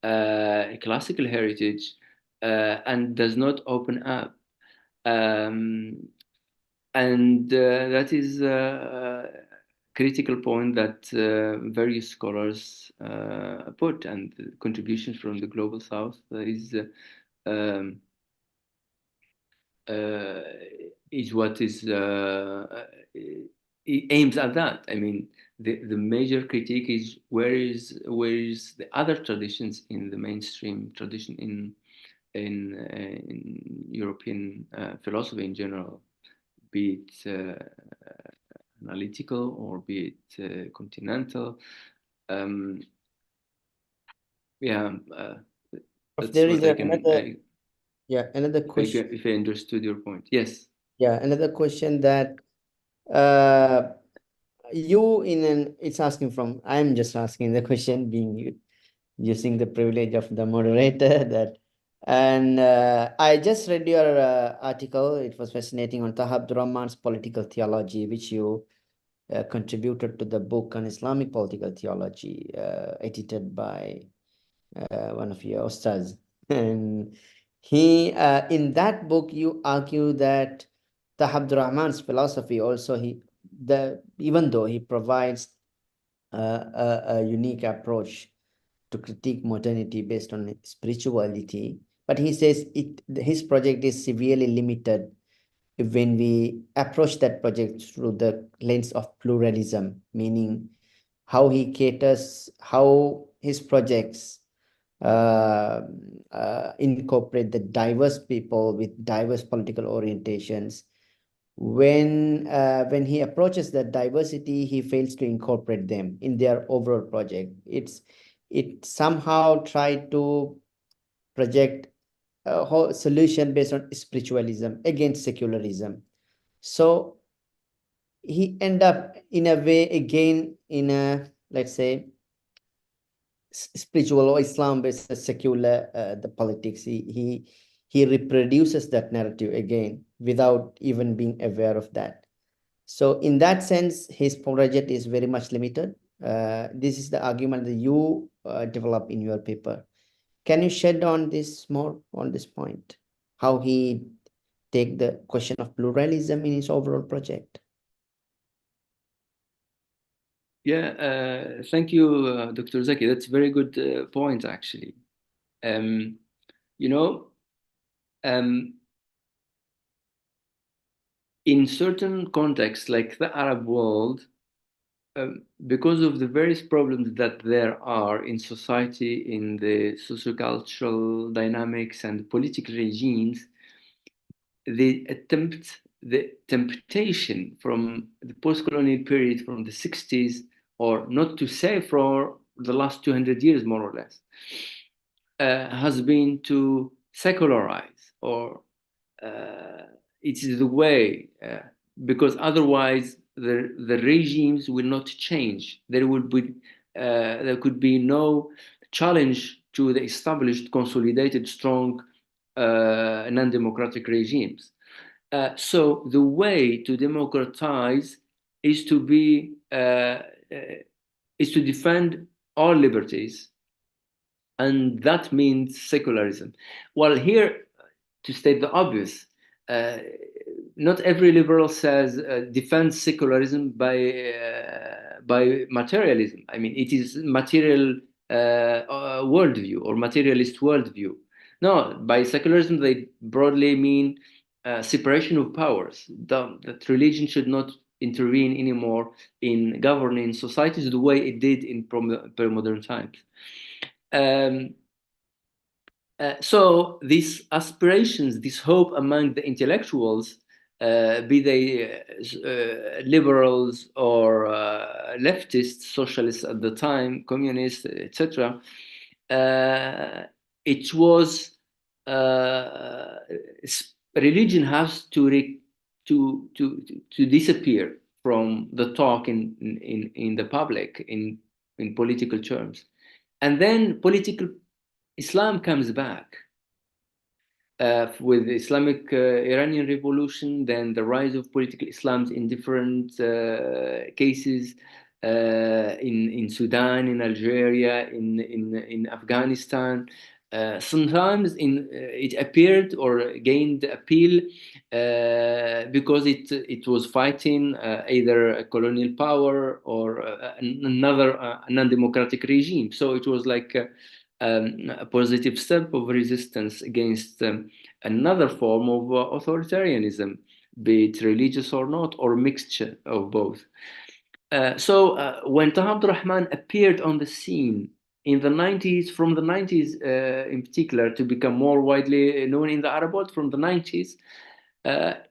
classical heritage, and does not open up. And that is a critical point that various scholars put, and contributions from the Global South is is what is it aims at that. I mean, the major critique is where is the other traditions in the mainstream tradition in European philosophy in general, be it analytical or be it continental. Yeah, If that's there is what I can. another, yeah, another question. If I understood your point, yes. Yeah, another question that you it's asking from, I'm just asking the question being you, using the privilege of the moderator that, and I just read your article. It was fascinating on Taha Abderrahmane's political theology, which you contributed to the book on Islamic political theology, edited by one of your ustads. And he, in that book, you argue that Taha Abderrahmane's philosophy also, even though he provides a unique approach to critique modernity based on spirituality, but he says his project is severely limited when we approach that project through the lens of pluralism, meaning how his projects incorporate the diverse people with diverse political orientations. When he approaches that diversity, he fails to incorporate them in their overall project. It somehow tried to project a whole solution based on spiritualism against secularism. So he end up in a way again in a, let's say, spiritual or Islam versus secular the politics. He reproduces that narrative again without even being aware of that. So in that sense, his project is very much limited. This is the argument that you develop in your paper. Can you shed on this more on this point? How he take the question of pluralism in his overall project? Yeah, thank you, Dr. Zaki. That's a very good point, actually. You know, in certain contexts, like the Arab world, because of the various problems that there are in society, in the sociocultural dynamics and political regimes, the temptation from the post-colonial period, from the 60s, or not to say for the last 200 years, more or less, has been to secularize, or it is the way, because otherwise the regimes will not change. There could be no challenge to the established, consolidated, strong, non-democratic regimes. So the way to democratize is to defend all liberties, and that means secularism. Well, here, to state the obvious, not every liberal says defends secularism by materialism. I mean, it is material worldview or materialist worldview. No, by secularism they broadly mean separation of powers. That religion should not intervene anymore in governing societies the way it did in pre-modern times. So these aspirations, this hope among the intellectuals, be they liberals or leftists, socialists at the time, communists, etc., it was religion has to disappear from the talk in the public, in political terms, and then political Islam comes back with the Islamic Iranian Revolution, then the rise of political Islam in different cases in Sudan, in Algeria, in Afghanistan. Sometimes it appeared or gained appeal because it was fighting either a colonial power or another non-democratic regime. So it was like a positive step of resistance against another form of authoritarianism, be it religious or not, or mixture of both. So when Taha Abderrahmane appeared on the scene in the 90s, from the 90s in particular, to become more widely known in the Arab world from the 90s,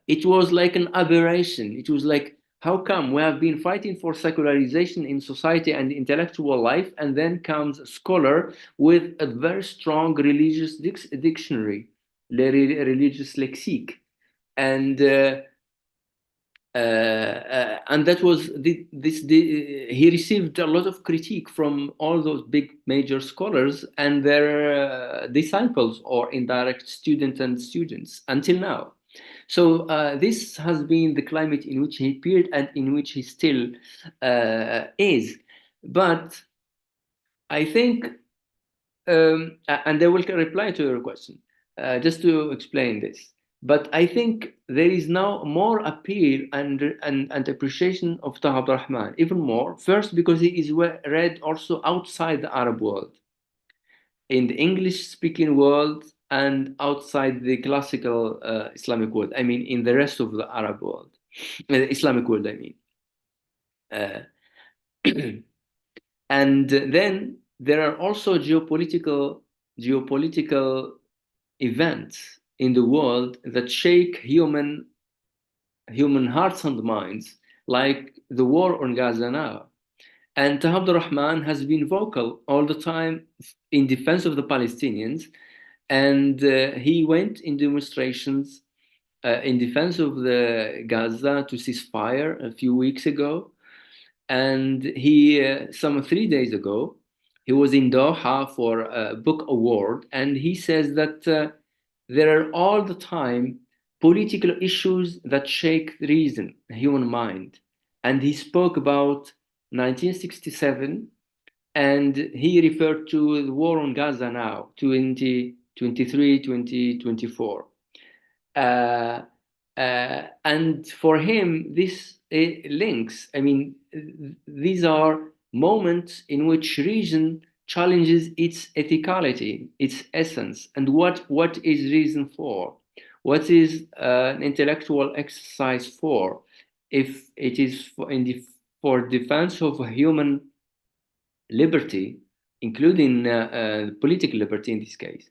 it was like an aberration. It was like, how come we have been fighting for secularization in society and intellectual life, and then comes a scholar with a very strong religious dictionary, religious lexique, and that was he received a lot of critique from all those big major scholars and their disciples or indirect students and students until now. So this has been the climate in which he appeared and in which he still is. But I think, and I will reply to your question, just to explain this. But I think there is now more appeal and appreciation of Taha Abderrahmane, even more. First, because he is read also outside the Arab world, in the English-speaking world, and outside the classical Islamic world. I mean, in the rest of the Arab world, Islamic world, I mean. And then there are also geopolitical events in the world that shake human hearts and minds, like the war on Gaza now. And Taha Abderrahmane has been vocal all the time in defense of the Palestinians, and he went in demonstrations in defense of the Gaza to ceasefire a few weeks ago. And he, some 3 days ago, he was in Doha for a book award, and he says that there are all the time political issues that shake reason, the human mind. And he spoke about 1967, and he referred to the war on Gaza now, 2023, 2024. And for him, this links, I mean, these are moments in which reason challenges its ethicality, its essence, and what is reason for? What is an intellectual exercise for? If it is for defense of human liberty, including political liberty in this case,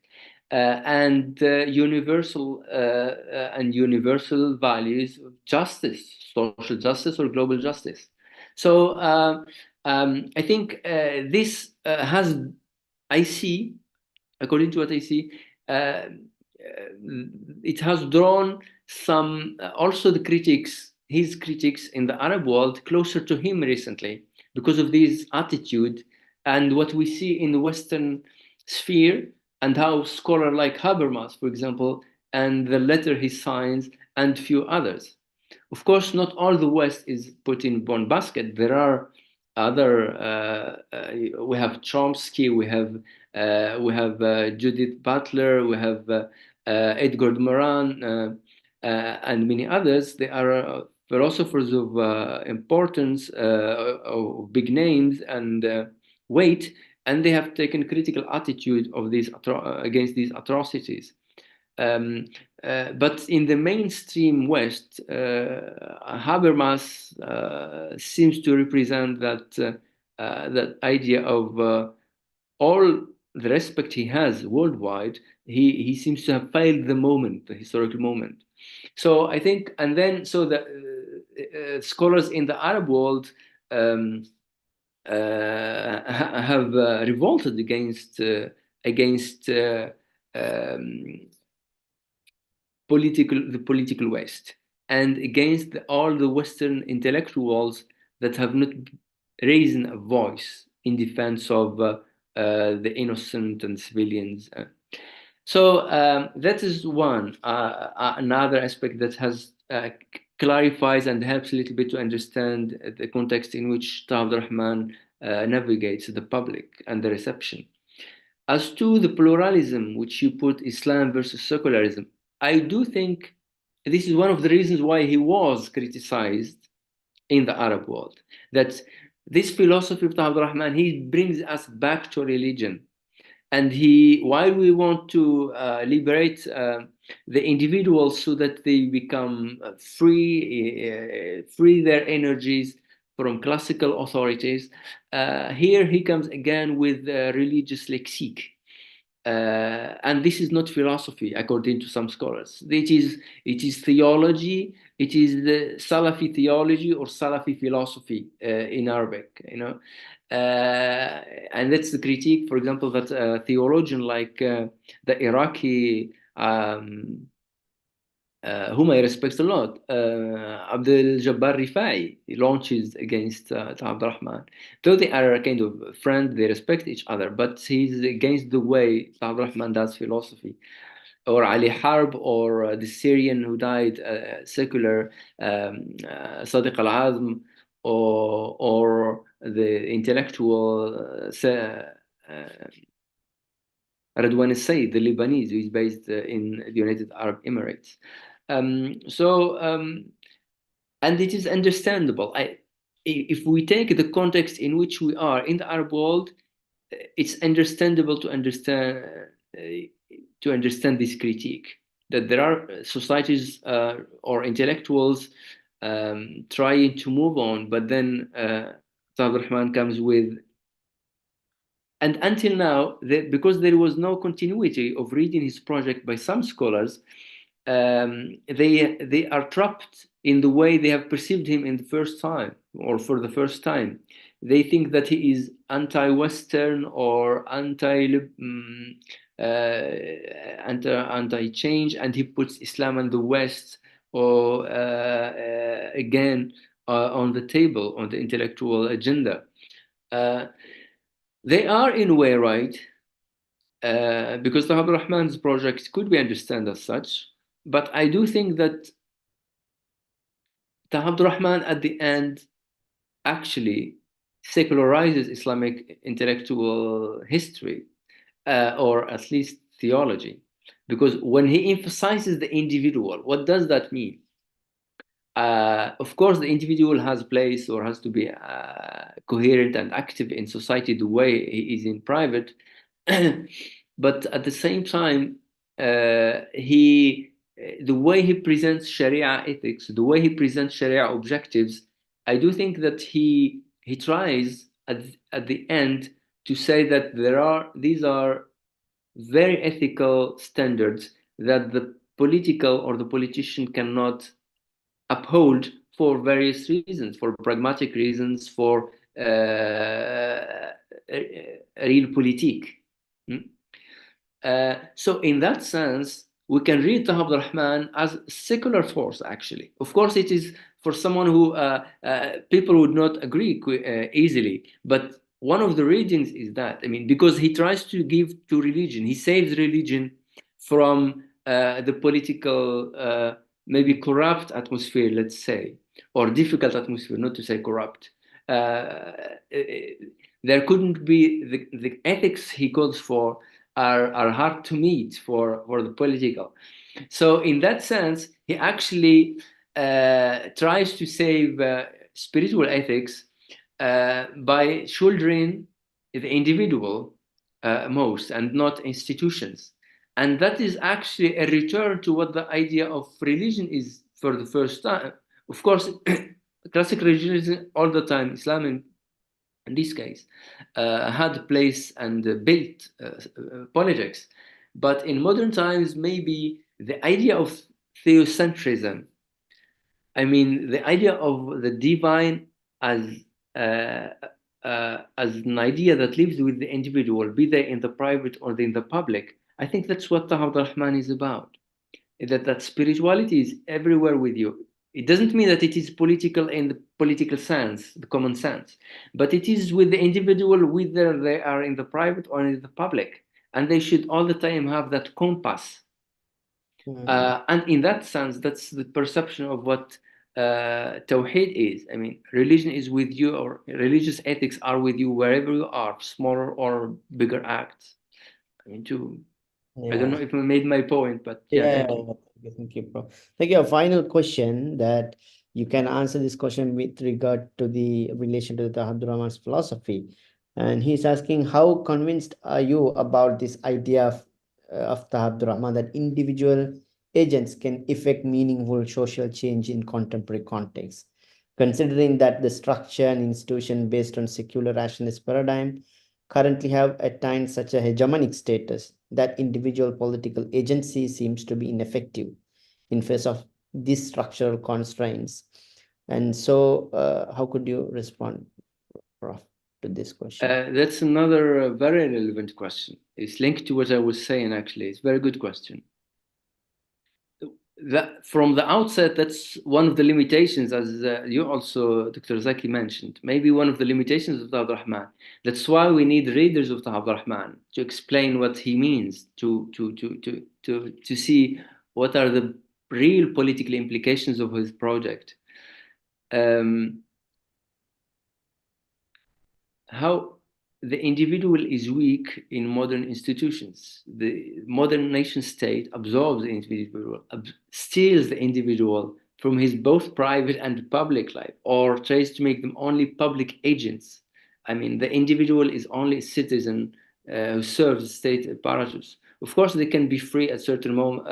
and universal values of justice, social justice or global justice. So I think this I see, according to what I see, it has drawn some also his critics in the Arab world closer to him recently because of this attitude and what we see in the Western sphere, and how scholar like Habermas, for example, and the letter he signs, and few others. Of course, not all the West is put in one basket. There are other. We have Chomsky. We have Judith Butler. We have Edgar Morin, and many others. They are philosophers of importance, of big names and weight, and they have taken critical attitude of these against these atrocities. But in the mainstream West, Habermas seems to represent that idea of all the respect he has worldwide. He seems to have failed the moment, the historical moment. So I think, and then so the scholars in the Arab world have revolted against the political West, and against all the Western intellectuals that have not raised a voice in defense of the innocent and civilians. So that is one. Another aspect that has clarifies and helps a little bit to understand the context in which Taha Abderrahmane navigates the public and the reception. As to the pluralism, which you put Islam versus secularism, I do think this is one of the reasons why he was criticized in the Arab world. That this philosophy of Taha Abderrahmane, he brings us back to religion. And while we want to liberate the individuals so that they become free their energies from classical authorities, here he comes again with religious lexique. And this is not philosophy, according to some scholars. It is theology. It is the Salafi theology or Salafi philosophy in Arabic, and that's the critique, for example, that a theologian like the Iraqi, whom I respect a lot, Abdul Jabbar Rifai, launches against Abderrahmane. Though they are a kind of friend, they respect each other, but he's against the way Abderrahmane does philosophy. Or Ali Harb, or the Syrian who died, secular Sadiq al-Azm, or the intellectual Radwan al-Sayyid, the Lebanese, who is based in the United Arab Emirates. And it is understandable. If we take the context in which we are in the Arab world, it's understandable to understand this critique, that there are societies or intellectuals trying to move on, but then Abderrahmane comes with. And until now, because there was no continuity of reading his project by some scholars, they are trapped in the way they have perceived him in the first time, or for the first time. They think that he is anti-Western or anti-change, and he puts Islam and the West, or again on the table, on the intellectual agenda. They are in a way right, because the Abderrahmane's project could be understood as such, but I do think that Taha Abderrahmane at the end actually secularizes Islamic intellectual history, or at least theology, because when he emphasizes the individual, what does that mean? Of course, the individual has place, or has to be coherent and active in society the way he is in private. But at the same time, the way he presents Sharia ethics, the way he presents Sharia objectives, I do think that he tries at the end to say that these are very ethical standards that the political or the politician cannot uphold for various reasons, for pragmatic reasons, for realpolitik. So in that sense, we can read Taha Abderrahmane as a secular force, actually. Of course, it is for someone who people would not agree easily, but one of the readings is that, I mean, because he tries to give to religion, he saves religion from the political, maybe corrupt atmosphere, let's say, or difficult atmosphere, not to say corrupt. There couldn't be the ethics he calls for are hard to meet for the political. So in that sense, he actually tries to save spiritual ethics by shouldering the individual most, and not institutions. And that is actually a return to what the idea of religion is for the first time. Of course, classic religion all the time, Islam in this case, had a place and built politics. But in modern times, maybe the idea of theocentrism, I mean, the idea of the divine as an idea that lives with the individual, be they in the private or in the public, I think that's what Taha Rahman is about. That spirituality is everywhere with you. It doesn't mean that it is political in the political sense, the common sense, but it is with the individual, whether they are in the private or in the public, and they should all the time have that compass. And in that sense, that's the perception of what Tawheed is. I mean, religion is with you, or religious ethics are with you wherever you are, smaller or bigger acts. I mean, I don't know if I made my point, but yeah. Thank you, bro. Thank you. A final question that you can answer this question with regard to the relation to the Abdurrahman's philosophy. And he's asking, how convinced are you about this idea of Taha Abderrahmane that individual agents can effect meaningful social change in contemporary context, considering that the structure and institution based on secular rationalist paradigm currently have attained such a hegemonic status that individual political agency seems to be ineffective in face of these structural constraints. And so, how could you respond, Prof, to this question? That's another very relevant question. It's linked to what I was saying, actually. It's a very good question. From the outset, that's one of the limitations, as you also, Dr. Zaki, mentioned. Maybe one of the limitations of Taha Abderrahmane. That's why we need readers of Taha Abderrahmane to explain what he means, to see what are the real political implications of his project. How the individual is weak in modern institutions. The modern nation state absorbs the individual, steals the individual from his both private and public life, or tries to make them only public agents. I mean, the individual is only a citizen who serves the state apparatus. Of course, they can be free at certain moment,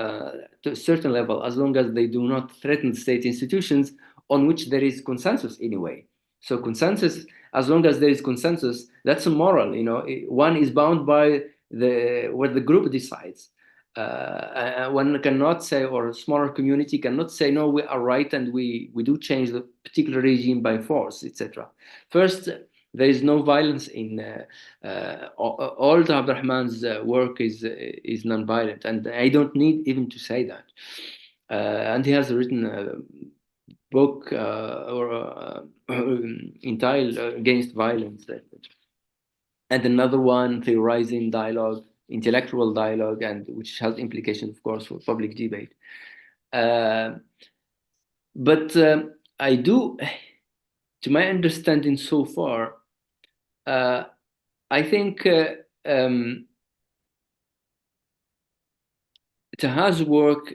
to a certain level, as long as they do not threaten state institutions on which there is consensus anyway. So consensus, as long as there is consensus, that's a moral. You know, one is bound by what the group decides. One cannot say, or a smaller community cannot say, no, we are right and we do change the particular regime by force, etc. First, there is no violence in all Abderrahmane's work is non-violent, and I don't need even to say that. And he has written book entitled Against Violence, and another one, Theorizing Dialogue, Intellectual Dialogue, and which has implications, of course, for public debate. But I do, to my understanding so far, I think Taha's work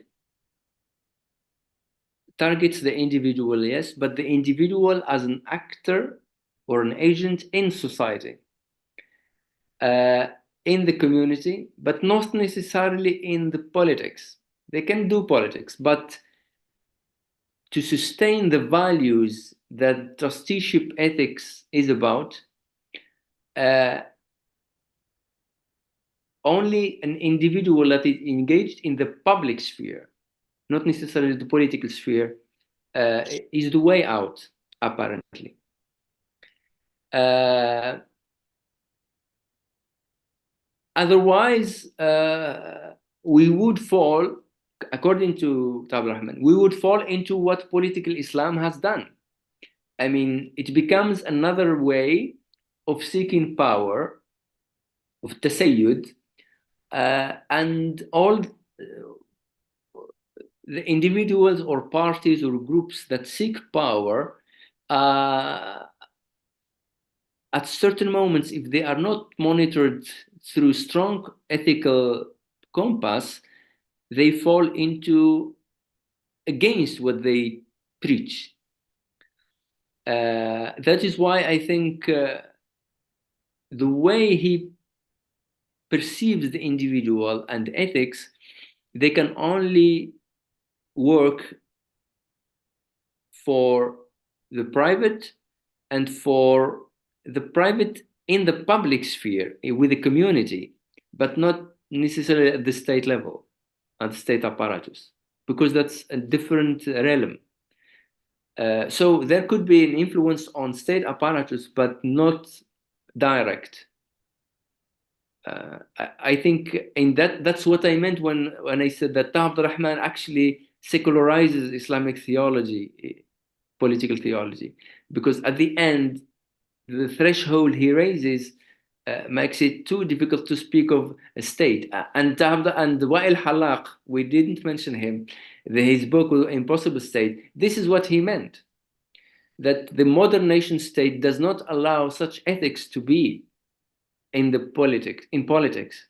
targets the individual, yes, but the individual as an actor or an agent in society, in the community, but not necessarily in the politics. They can do politics, but to sustain the values that trusteeship ethics is about, only an individual that is engaged in the public sphere, not necessarily the political sphere, is the way out, apparently. Otherwise, we would fall, according to Taha Abderrahmane, we would fall into what political Islam has done. I mean, it becomes another way of seeking power, of tasayyud, and all the individuals or parties or groups that seek power, at certain moments, if they are not monitored through strong ethical compass, they fall into against what they preach. That is why I think the way he perceives the individual and ethics, they can only work for the private and for the private in the public sphere with the community, but not necessarily at the state level, at the state apparatus, because that's a different realm. So there could be an influence on state apparatus, but not direct. I think in that's what I meant when I said that Taha Abderrahmane actually secularizes Islamic theology, political theology, because at the end, the threshold he raises makes it too difficult to speak of a state. And Wa'il Halaq, we didn't mention him, his book, Impossible State, this is what he meant, that the modern nation state does not allow such ethics to be in politics.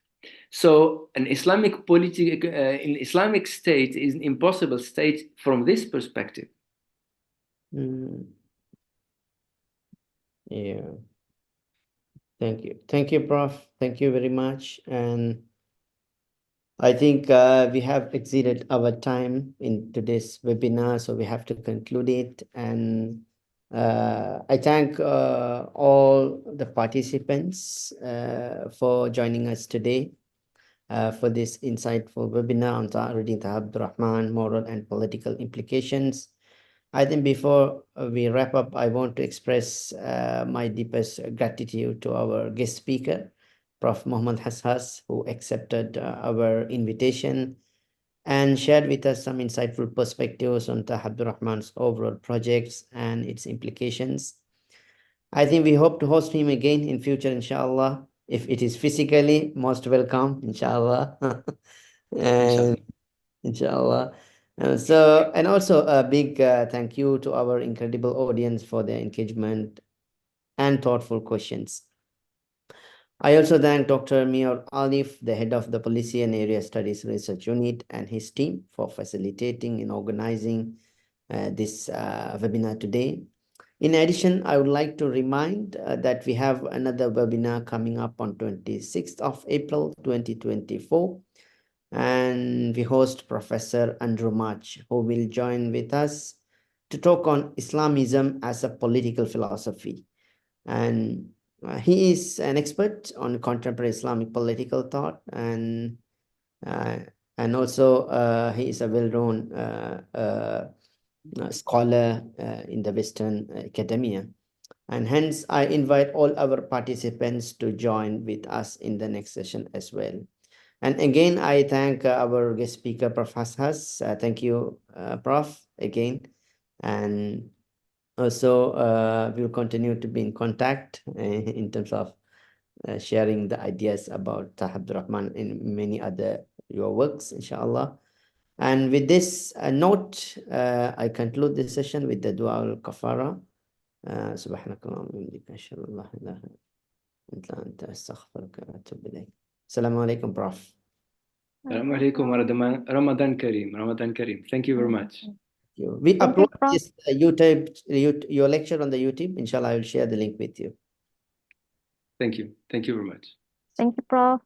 So an Islamic an Islamic state is an impossible state from this perspective. Yeah. Thank you. Thank you, Prof. Thank you very much. And I think we have exceeded our time in today's webinar, so we have to conclude it. And I thank all the participants for joining us today for this insightful webinar on reading Taha Abderrahmane, moral and political implications. I think before we wrap up, I want to express my deepest gratitude to our guest speaker, Prof. Muhammad Hassas, who accepted our invitation and shared with us some insightful perspectives on Taha Abderrahmane's overall projects and its implications. I think we hope to host him again in future, inshallah. If it is physically, most welcome, inshallah. And inshallah. And also a big thank you to our incredible audience for their engagement and thoughtful questions. I also thank Dr. Mir Alif, the head of the Policy and Area Studies Research Unit, and his team for facilitating and organizing this webinar today. In addition, I would like to remind that we have another webinar coming up on 26th of April 2024. And we host Professor Andrew March, who will join with us to talk on Islamism as a political philosophy. And he is an expert on contemporary Islamic political thought, and also he is a well-known scholar in the Western academia. And hence, I invite all our participants to join with us in the next session as well. And again, I thank our guest speaker, Prof. Hassas. Thank you, Prof, again. And also, we'll continue to be in contact in terms of sharing the ideas about Taha Abderrahmane and many other your works, inshallah. And with this note, I conclude this session with the dua al-kafara. Subhanakallahumma wa bihamdika, ashhadu an la ilaha illa anta, astaghfiruka wa atubu ilayk. Assalamu alaikum, Prof. Assalamu alaikum, Ramadan Kareem. Ramadan Kareem. Thank you very much. We Thank you, upload Prof. this YouTube, your lecture on the YouTube. Inshallah, I will share the link with you. Thank you. Thank you very much. Thank you, Prof.